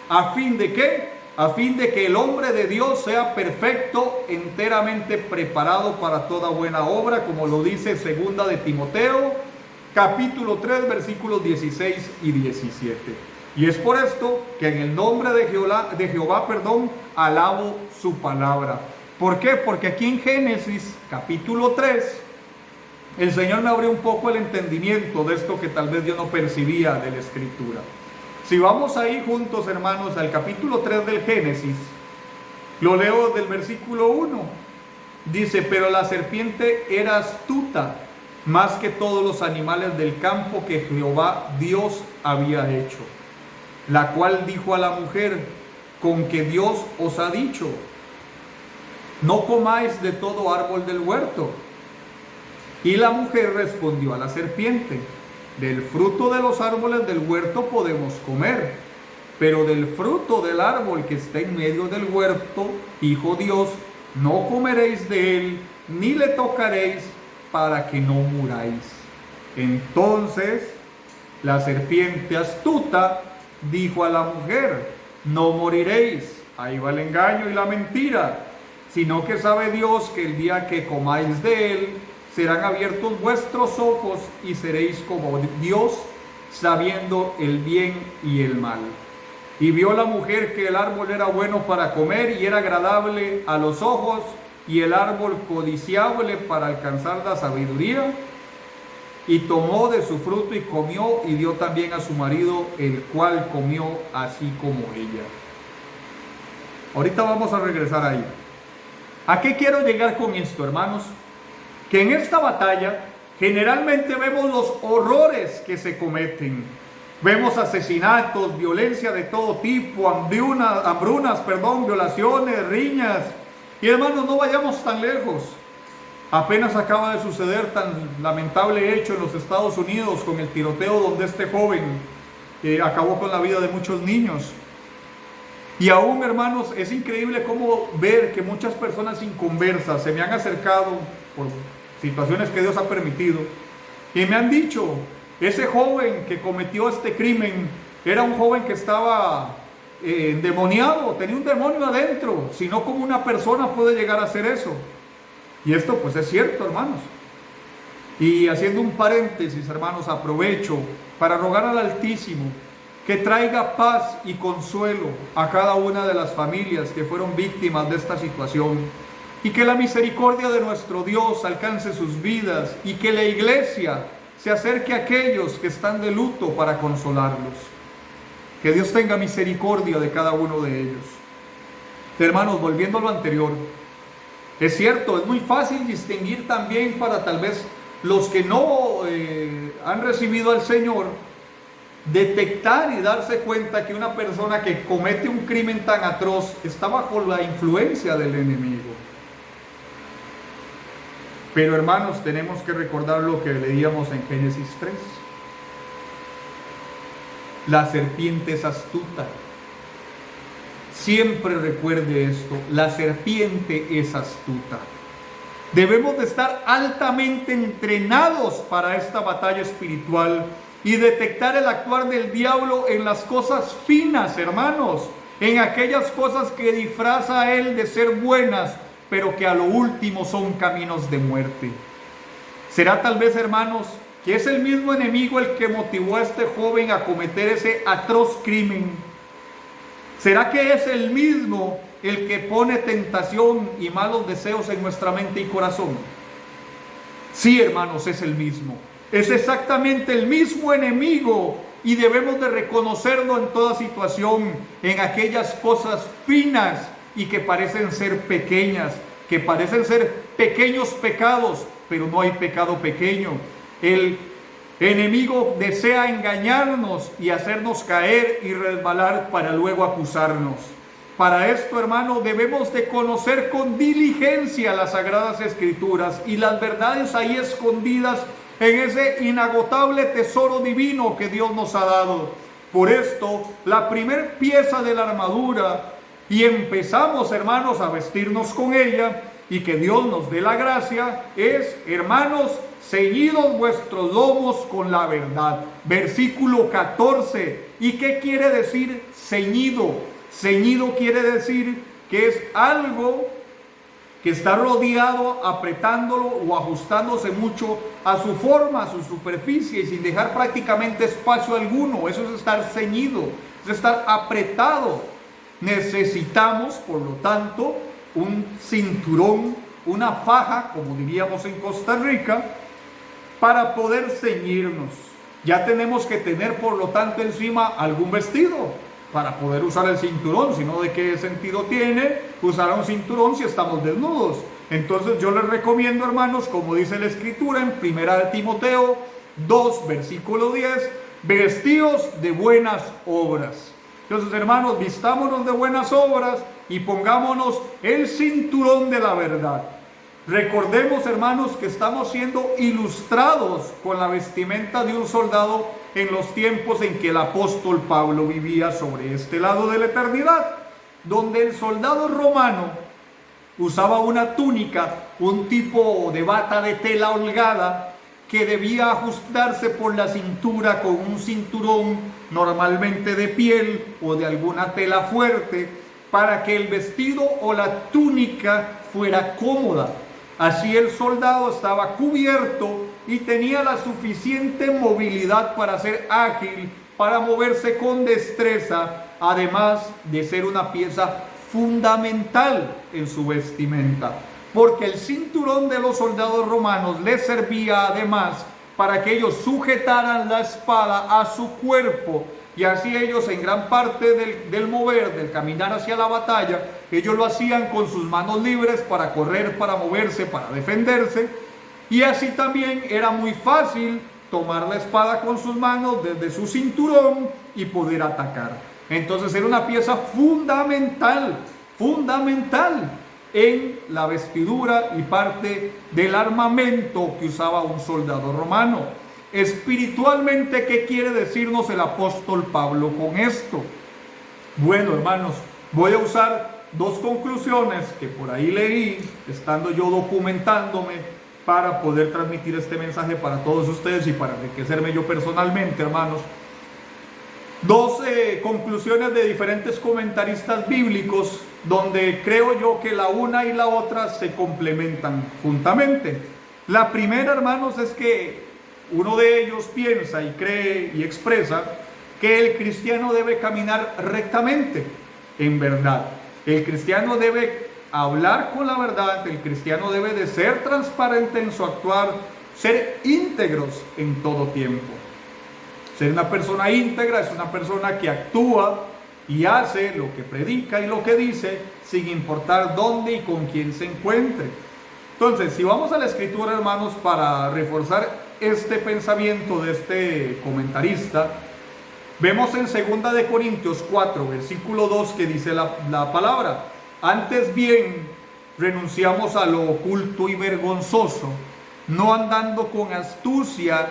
¿a fin de qué? A fin de que el hombre de Dios sea perfecto, enteramente preparado para toda buena obra, como lo dice 2 de Timoteo, capítulo 3, versículos 16 y 17. Y es por esto que en el nombre de Jehová, alabo su palabra. ¿Por qué? Porque aquí en Génesis, capítulo 3, el Señor me abrió un poco el entendimiento de esto que tal vez yo no percibía de la Escritura. Si vamos ahí juntos, hermanos, al capítulo 3 del Génesis, lo leo del versículo 1. Dice, pero la serpiente era astuta, más que todos los animales del campo que Jehová Dios había hecho, la cual dijo a la mujer, con que Dios os ha dicho, no comáis de todo árbol del huerto. Y la mujer respondió a la serpiente, del fruto de los árboles del huerto podemos comer, pero del fruto del árbol que está en medio del huerto, dijo Dios, no comeréis de él, ni le tocaréis, para que no muráis. Entonces la serpiente astuta dijo a la mujer, no moriréis. Ahí va el engaño y la mentira, sino que sabe Dios que el día que comáis de él, serán abiertos vuestros ojos y seréis como Dios, sabiendo el bien y el mal. Y vio la mujer que el árbol era bueno para comer y era agradable a los ojos, y el árbol codiciable para alcanzar la sabiduría, y tomó de su fruto y comió, y dio también a su marido, el cual comió así como ella. Ahorita vamos a regresar ahí. ¿A qué quiero llegar con esto, hermanos? Que en esta batalla generalmente vemos los horrores que se cometen. Vemos asesinatos, violencia de todo tipo, hambrunas, violaciones, riñas. Y hermanos, no vayamos tan lejos. Apenas acaba de suceder tan lamentable hecho en los Estados Unidos con el tiroteo donde este joven acabó con la vida de muchos niños. Y aún, hermanos, es increíble cómo ver que muchas personas inconversas se me han acercado por situaciones que Dios ha permitido y me han dicho, ese joven que cometió este crimen era un joven que estaba endemoniado, tenía un demonio adentro, si no, ¿cómo una persona puede llegar a hacer eso? Y esto pues es cierto, hermanos. Y haciendo un paréntesis, hermanos, aprovecho para rogar al Altísimo que traiga paz y consuelo a cada una de las familias que fueron víctimas de esta situación, y que la misericordia de nuestro Dios alcance sus vidas, y que la iglesia se acerque a aquellos que están de luto para consolarlos. Que Dios tenga misericordia de cada uno de ellos. Hermanos, volviendo a lo anterior, es cierto, es muy fácil distinguir también para tal vez los que no han recibido al Señor, detectar y darse cuenta que una persona que comete un crimen tan atroz está bajo la influencia del enemigo. Pero hermanos, tenemos que recordar lo que leíamos en Génesis 3. La serpiente es astuta. Siempre recuerde esto, la serpiente es astuta. Debemos de estar altamente entrenados para esta batalla espiritual y detectar el actuar del diablo en las cosas finas, hermanos, en aquellas cosas que disfraza él de ser buenas, pero que a lo último son caminos de muerte. ¿Será tal vez, hermanos, que es el mismo enemigo el que motivó a este joven a cometer ese atroz crimen? ¿Será que es el mismo el que pone tentación y malos deseos en nuestra mente y corazón? Sí, hermanos, es el mismo. Es exactamente el mismo enemigo y debemos de reconocerlo en toda situación, en aquellas cosas finas y que parecen ser pequeñas, que parecen ser pequeños pecados, pero no hay pecado pequeño. El enemigo desea engañarnos y hacernos caer y resbalar para luego acusarnos. Para esto, hermano, debemos de conocer con diligencia las Sagradas Escrituras y las verdades ahí escondidas en ese inagotable tesoro divino que Dios nos ha dado. Por esto, la primer pieza de la armadura, y empezamos, hermanos, a vestirnos con ella, y que Dios nos dé la gracia, es, hermanos, ceñidos vuestros lomos con la verdad. Versículo 14. ¿Y qué quiere decir ceñido? Ceñido quiere decir que es algo que está rodeado, apretándolo o ajustándose mucho a su forma, a su superficie, y sin dejar prácticamente espacio alguno. Eso es estar ceñido, es estar apretado. Necesitamos, por lo tanto, un cinturón, una faja, como diríamos en Costa Rica, para poder ceñirnos. Ya tenemos que tener, por lo tanto, encima algún vestido para poder usar el cinturón, si no, ¿de qué sentido tiene usar un cinturón si estamos desnudos? Entonces yo les recomiendo, hermanos, como dice la Escritura en 1 Timoteo 2, versículo 10, vestidos de buenas obras. Entonces, hermanos, vistámonos de buenas obras y pongámonos el cinturón de la verdad. Recordemos, hermanos, que estamos siendo ilustrados con la vestimenta de un soldado en los tiempos en que el apóstol Pablo vivía sobre este lado de la eternidad, donde el soldado romano usaba una túnica, un tipo de bata de tela holgada, que debía ajustarse por la cintura con un cinturón normalmente de piel o de alguna tela fuerte, para que el vestido o la túnica fuera cómoda. Así el soldado estaba cubierto y tenía la suficiente movilidad para ser ágil, para moverse con destreza, además de ser una pieza fundamental en su vestimenta. Porque el cinturón de los soldados romanos les servía además para que ellos sujetaran la espada a su cuerpo, y así ellos en gran parte del mover, del caminar hacia la batalla, ellos lo hacían con sus manos libres para correr, para moverse, para defenderse, y así también era muy fácil tomar la espada con sus manos desde su cinturón y poder atacar. Entonces era una pieza fundamental en la vestidura y parte del armamento que usaba un soldado romano. Espiritualmente, ¿qué quiere decirnos el apóstol Pablo con esto? Bueno, hermanos, voy a usar dos conclusiones que por ahí leí, estando yo documentándome para poder transmitir este mensaje para todos ustedes y para enriquecerme yo personalmente, hermanos. Dos conclusiones de diferentes comentaristas bíblicos, donde creo yo que la una y la otra se complementan juntamente. La primera, hermanos, es que uno de ellos piensa y cree y expresa que el cristiano debe caminar rectamente, en verdad. El cristiano debe hablar con la verdad, el cristiano debe de ser transparente en su actuar, ser íntegros en todo tiempo. Ser una persona íntegra es una persona que actúa y hace lo que predica y lo que dice, sin importar dónde y con quién se encuentre. Entonces, si vamos a la Escritura, hermanos, para reforzar este pensamiento de este comentarista, vemos en 2 de Corintios 4, versículo 2, que dice la palabra: antes bien, renunciamos a lo oculto y vergonzoso, no andando con astucia,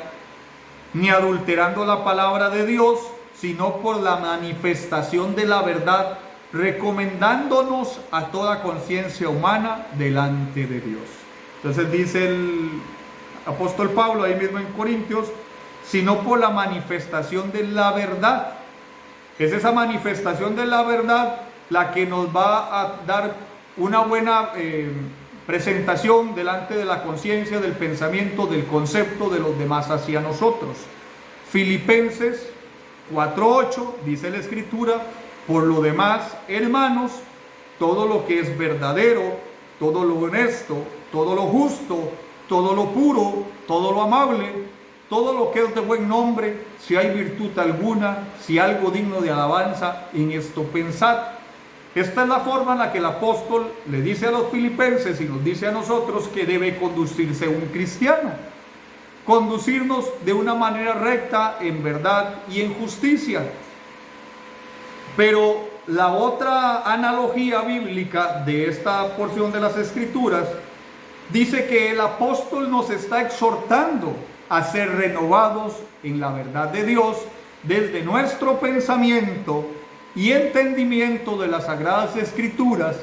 ni adulterando la palabra de Dios, sino por la manifestación de la verdad, recomendándonos a toda conciencia humana delante de Dios. Entonces dice el apóstol Pablo ahí mismo en Corintios, sino por la manifestación de la verdad. Es esa manifestación de la verdad la que nos va a dar una buena presentación delante de la conciencia, del pensamiento, del concepto de los demás hacia nosotros. Filipenses 4:8 dice la Escritura: por lo demás, hermanos, todo lo que es verdadero, todo lo honesto, todo lo justo, todo lo puro, todo lo amable, todo lo que es de buen nombre, si hay virtud alguna, si algo digno de alabanza, en esto pensad. Esta es la forma en la que el apóstol le dice a los filipenses y nos dice a nosotros que debe conducirse un cristiano. Conducirnos de una manera recta, en verdad y en justicia. Pero la otra analogía bíblica de esta porción de las Escrituras dice que el apóstol nos está exhortando a ser renovados en la verdad de Dios desde nuestro pensamiento y entendimiento de las Sagradas Escrituras,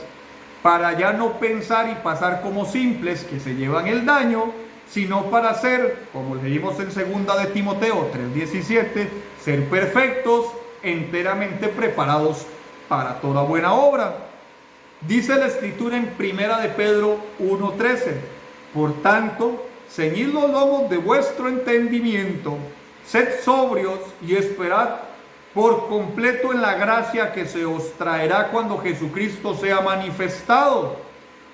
para ya no pensar y pasar como simples que se llevan el daño, sino para ser, como leímos en 2 de Timoteo 3:17, ser perfectos, enteramente preparados para toda buena obra. Dice la Escritura en 1 de Pedro 1:13: por tanto, ceñid los lomos de vuestro entendimiento, sed sobrios y esperad por completo en la gracia que se os traerá cuando Jesucristo sea manifestado.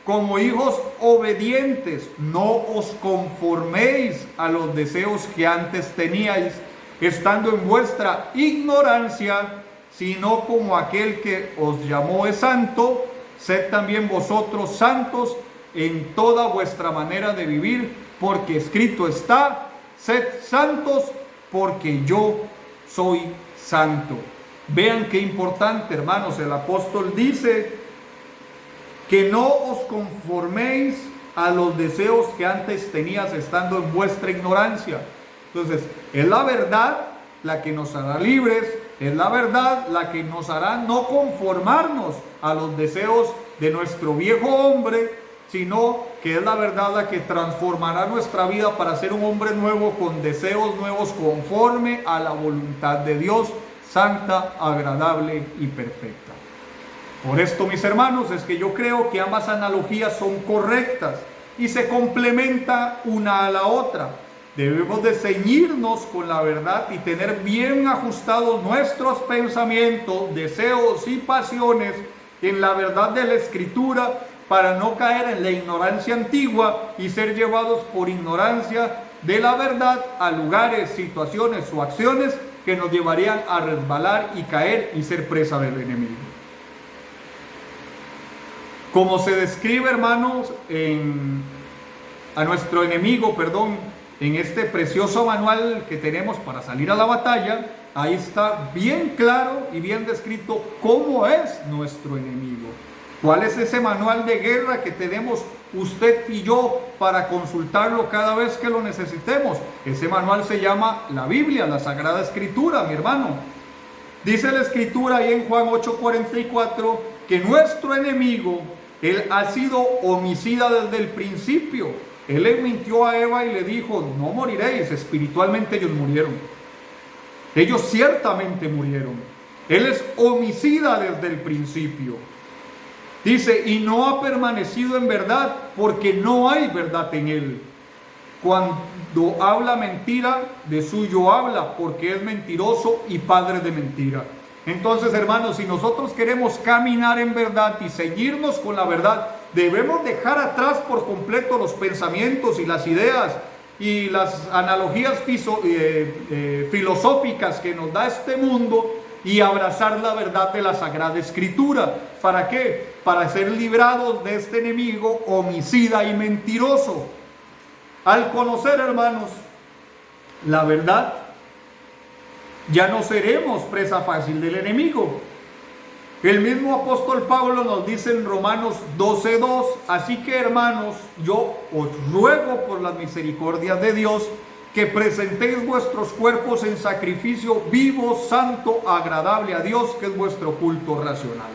Como hijos obedientes, no os conforméis a los deseos que antes teníais, estando en vuestra ignorancia, sino como aquel que os llamó es santo, sed también vosotros santos en toda vuestra manera de vivir, porque escrito está: sed santos porque yo soy santo. Vean qué importante, hermanos. El apóstol dice que no os conforméis a los deseos que antes tenías estando en vuestra ignorancia. Entonces, es la verdad la que nos hará libres, es la verdad la que nos hará no conformarnos a los deseos de nuestro viejo hombre, sino que es la verdad la que transformará nuestra vida para ser un hombre nuevo, con deseos nuevos, conforme a la voluntad de Dios, santa, agradable y perfecta. Por esto, mis hermanos, es que yo creo que ambas analogías son correctas y se complementan una a la otra. Debemos de ceñirnos con la verdad y tener bien ajustados nuestros pensamientos, deseos y pasiones en la verdad de la Escritura, para no caer en la ignorancia antigua y ser llevados por ignorancia de la verdad a lugares, situaciones o acciones que nos llevarían a resbalar y caer y ser presa del enemigo. Como se describe, hermanos, a nuestro enemigo, en este precioso manual que tenemos para salir a la batalla, ahí está bien claro y bien descrito cómo es nuestro enemigo. ¿Cuál es ese manual de guerra que tenemos usted y yo para consultarlo cada vez que lo necesitemos? Ese manual se llama la Biblia, la Sagrada Escritura, mi hermano. Dice la Escritura ahí en Juan 8:44 que nuestro enemigo, él ha sido homicida desde el principio. Él le mintió a Eva y le dijo: no moriréis. Espiritualmente ellos murieron. Ellos ciertamente murieron. Él es homicida desde el principio. Dice: y no ha permanecido en verdad, porque no hay verdad en él. Cuando habla mentira, de suyo habla, porque es mentiroso y padre de mentira. Entonces, hermanos, si nosotros queremos caminar en verdad y ceñirnos con la verdad, debemos dejar atrás por completo los pensamientos y las ideas y las analogías filosóficas que nos da este mundo y abrazar la verdad de la Sagrada Escritura. ¿Para qué? Para ser librados de este enemigo homicida y mentiroso. Al conocer, hermanos, la verdad, ya no seremos presa fácil del enemigo. El mismo apóstol Pablo nos dice en Romanos 12:2: así que, hermanos, yo os ruego por las misericordias de Dios que presentéis vuestros cuerpos en sacrificio vivo, santo, agradable a Dios, que es vuestro culto racional.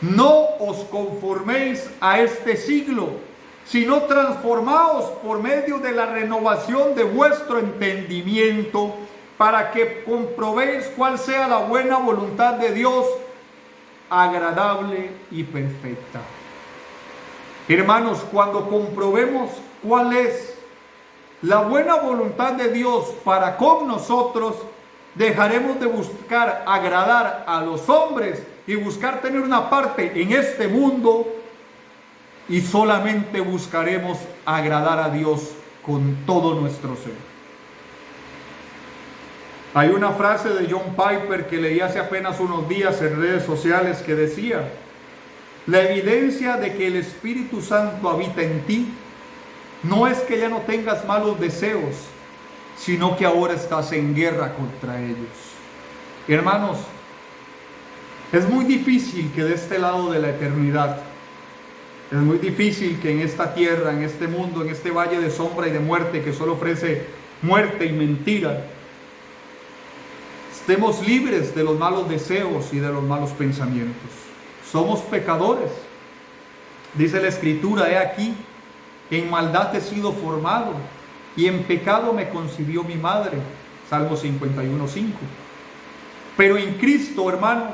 No os conforméis a este siglo, sino transformaos por medio de la renovación de vuestro entendimiento, para que comprobéis cuál sea la buena voluntad de Dios, agradable y perfecta. Hermanos, cuando comprobemos cuál es la buena voluntad de Dios para con nosotros, dejaremos de buscar agradar a los hombres y buscar tener una parte en este mundo, y solamente buscaremos agradar a Dios con todo nuestro ser. Hay una frase de John Piper que leí hace apenas unos días en redes sociales que decía: la evidencia de que el Espíritu Santo habita en ti no es que ya no tengas malos deseos, sino que ahora estás en guerra contra ellos. Hermanos, es muy difícil que de este lado de la eternidad, es muy difícil que en esta tierra, en este mundo, en este valle de sombra y de muerte que solo ofrece muerte y mentira, estemos libres de los malos deseos y de los malos pensamientos. Somos pecadores. Dice la Escritura: he aquí, en maldad he sido formado, y en pecado me concibió mi madre. Salmo 51:5. Pero en Cristo, hermanos,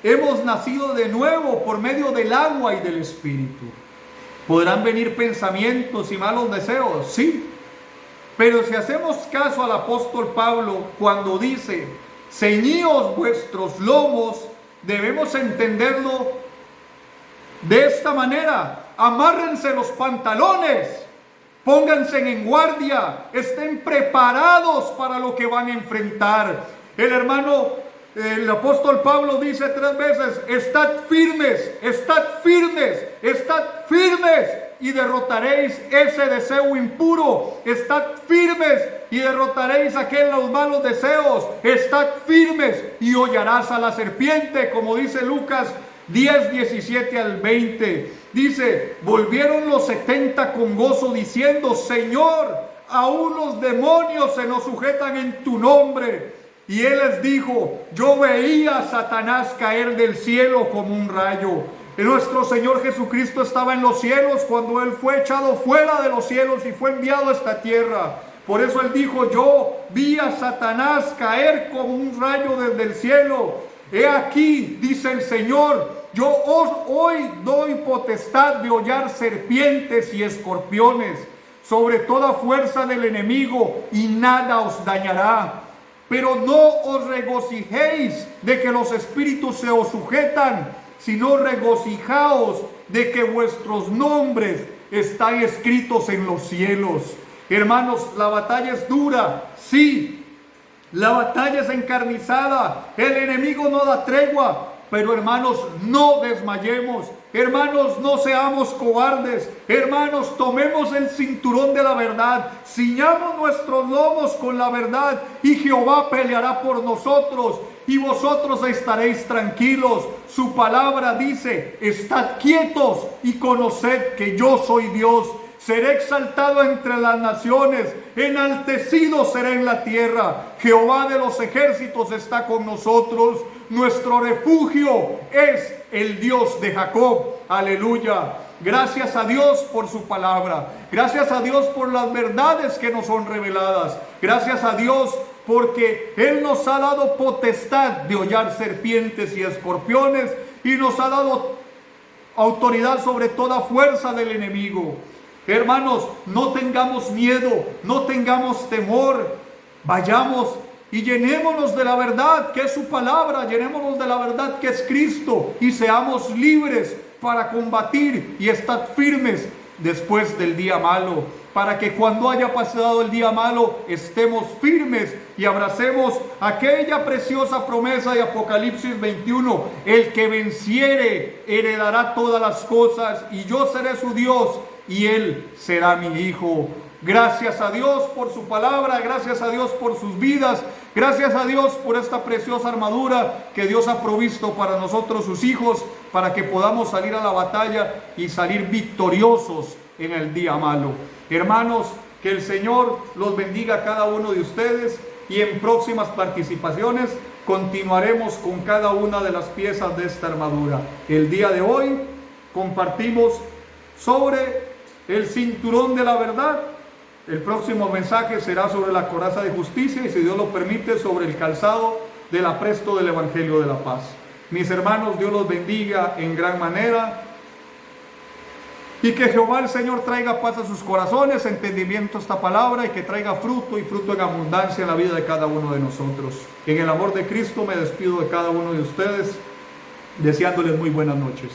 hemos nacido de nuevo por medio del agua y del Espíritu. ¿Podrán venir pensamientos y malos deseos? Sí. Pero si hacemos caso al apóstol Pablo cuando dice: ceñíos vuestros lomos, debemos entenderlo de esta manera: amárrense los pantalones, pónganse en guardia, estén preparados para lo que van a enfrentar. El apóstol Pablo dice 3 veces: estad firmes, estad firmes, estad firmes, y derrotaréis ese deseo impuro. Estad firmes y derrotaréis los malos deseos. Estad firmes y hollarás a la serpiente, como dice Lucas 10, 17 al 20. Dice: volvieron los 70 con gozo diciendo: Señor, aún los demonios se nos sujetan en tu nombre. Y él les dijo: yo veía a Satanás caer del cielo como un rayo. Nuestro Señor Jesucristo estaba en los cielos cuando Él fue echado fuera de los cielos y fue enviado a esta tierra. Por eso Él dijo: yo vi a Satanás caer como un rayo desde el cielo. He aquí, dice el Señor, yo hoy doy potestad de hollar serpientes y escorpiones sobre toda fuerza del enemigo, y nada os dañará. Pero no os regocijéis de que los espíritus se os sujetan, sino regocijaos de que vuestros nombres están escritos en los cielos. Hermanos, la batalla es dura, sí, la batalla es encarnizada, el enemigo no da tregua, pero hermanos, no desmayemos. Hermanos, no seamos cobardes. Hermanos, tomemos el cinturón de la verdad, ciñamos nuestros lomos con la verdad, y Jehová peleará por nosotros, y vosotros estaréis tranquilos. Su palabra dice: estad quietos y conoced que yo soy Dios. Seré exaltado entre las naciones, enaltecido seré en la tierra. Jehová de los ejércitos está con nosotros. Nuestro refugio es el Dios de Jacob. Aleluya. Gracias a Dios por su palabra. Gracias a Dios por las verdades que nos son reveladas. Gracias a Dios porque Él nos ha dado potestad de hollar serpientes y escorpiones, y nos ha dado autoridad sobre toda fuerza del enemigo. Hermanos, no tengamos miedo, no tengamos temor. Vayamos y llenémonos de la verdad que es su palabra, llenémonos de la verdad que es Cristo, y seamos libres para combatir y estar firmes después del día malo, para que cuando haya pasado el día malo estemos firmes y abracemos aquella preciosa promesa de Apocalipsis 21: el que venciere heredará todas las cosas, y yo seré su Dios y él será mi hijo. Gracias a Dios por su palabra, gracias a Dios por sus vidas, gracias a Dios por esta preciosa armadura que Dios ha provisto para nosotros, sus hijos, para que podamos salir a la batalla y salir victoriosos en el día malo. Hermanos, que el Señor los bendiga a cada uno de ustedes, y en próximas participaciones continuaremos con cada una de las piezas de esta armadura. El día de hoy compartimos sobre el cinturón de la verdad, El próximo mensaje será sobre la coraza de justicia y, si Dios lo permite, sobre el calzado del apresto del Evangelio de la Paz. Mis hermanos, Dios los bendiga en gran manera. Y que Jehová el Señor traiga paz a sus corazones, entendimiento a esta palabra, y que traiga fruto y fruto en abundancia en la vida de cada uno de nosotros. En el amor de Cristo me despido de cada uno de ustedes, deseándoles muy buenas noches.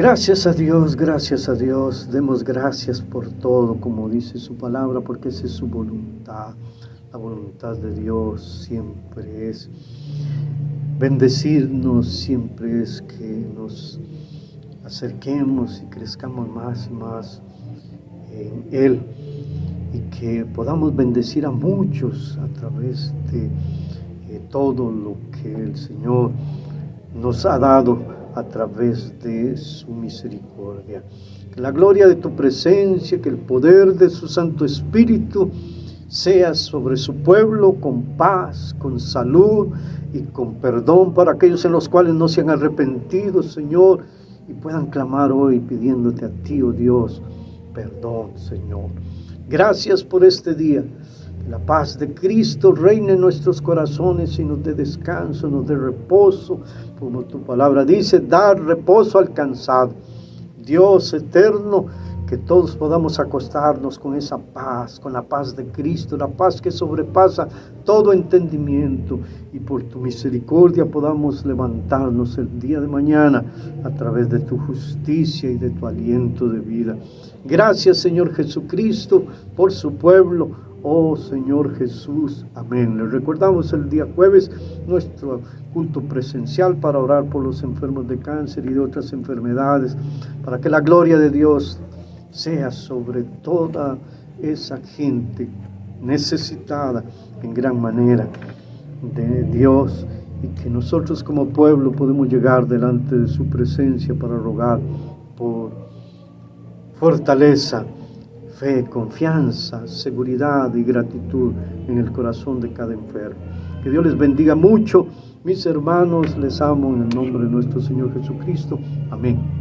Gracias a Dios, demos gracias por todo, como dice su palabra, porque esa es su voluntad. La voluntad de Dios siempre es bendecirnos, siempre es que nos acerquemos y crezcamos más y más en Él. y que podamos bendecir a muchos a través de todo lo que el Señor nos ha dado a través de su misericordia. Que la gloria de tu presencia, que el poder de su Santo Espíritu sea sobre su pueblo con paz, con salud y con perdón para aquellos en los cuales no se han arrepentido, Señor, y puedan clamar hoy pidiéndote a ti, oh Dios, perdón, Señor. Gracias por este día. Que la paz de Cristo reine en nuestros corazones y nos dé descanso, nos dé reposo, como tu palabra dice, dar reposo al cansado. Dios eterno, que todos podamos acostarnos con esa paz, con la paz de Cristo, la paz que sobrepasa todo entendimiento, y por tu misericordia podamos levantarnos el día de mañana a través de tu justicia y de tu aliento de vida. Gracias, Señor Jesucristo, por su pueblo. Oh Señor Jesús, amén. Les recordamos el día jueves nuestro culto presencial para orar por los enfermos de cáncer y de otras enfermedades, para que la gloria de Dios sea sobre toda esa gente necesitada en gran manera de Dios, y que nosotros como pueblo podemos llegar delante de su presencia para rogar por fortaleza, fe, confianza, seguridad y gratitud en el corazón de cada enfermo. Que Dios les bendiga mucho, mis hermanos, les amo en el nombre de nuestro Señor Jesucristo. Amén.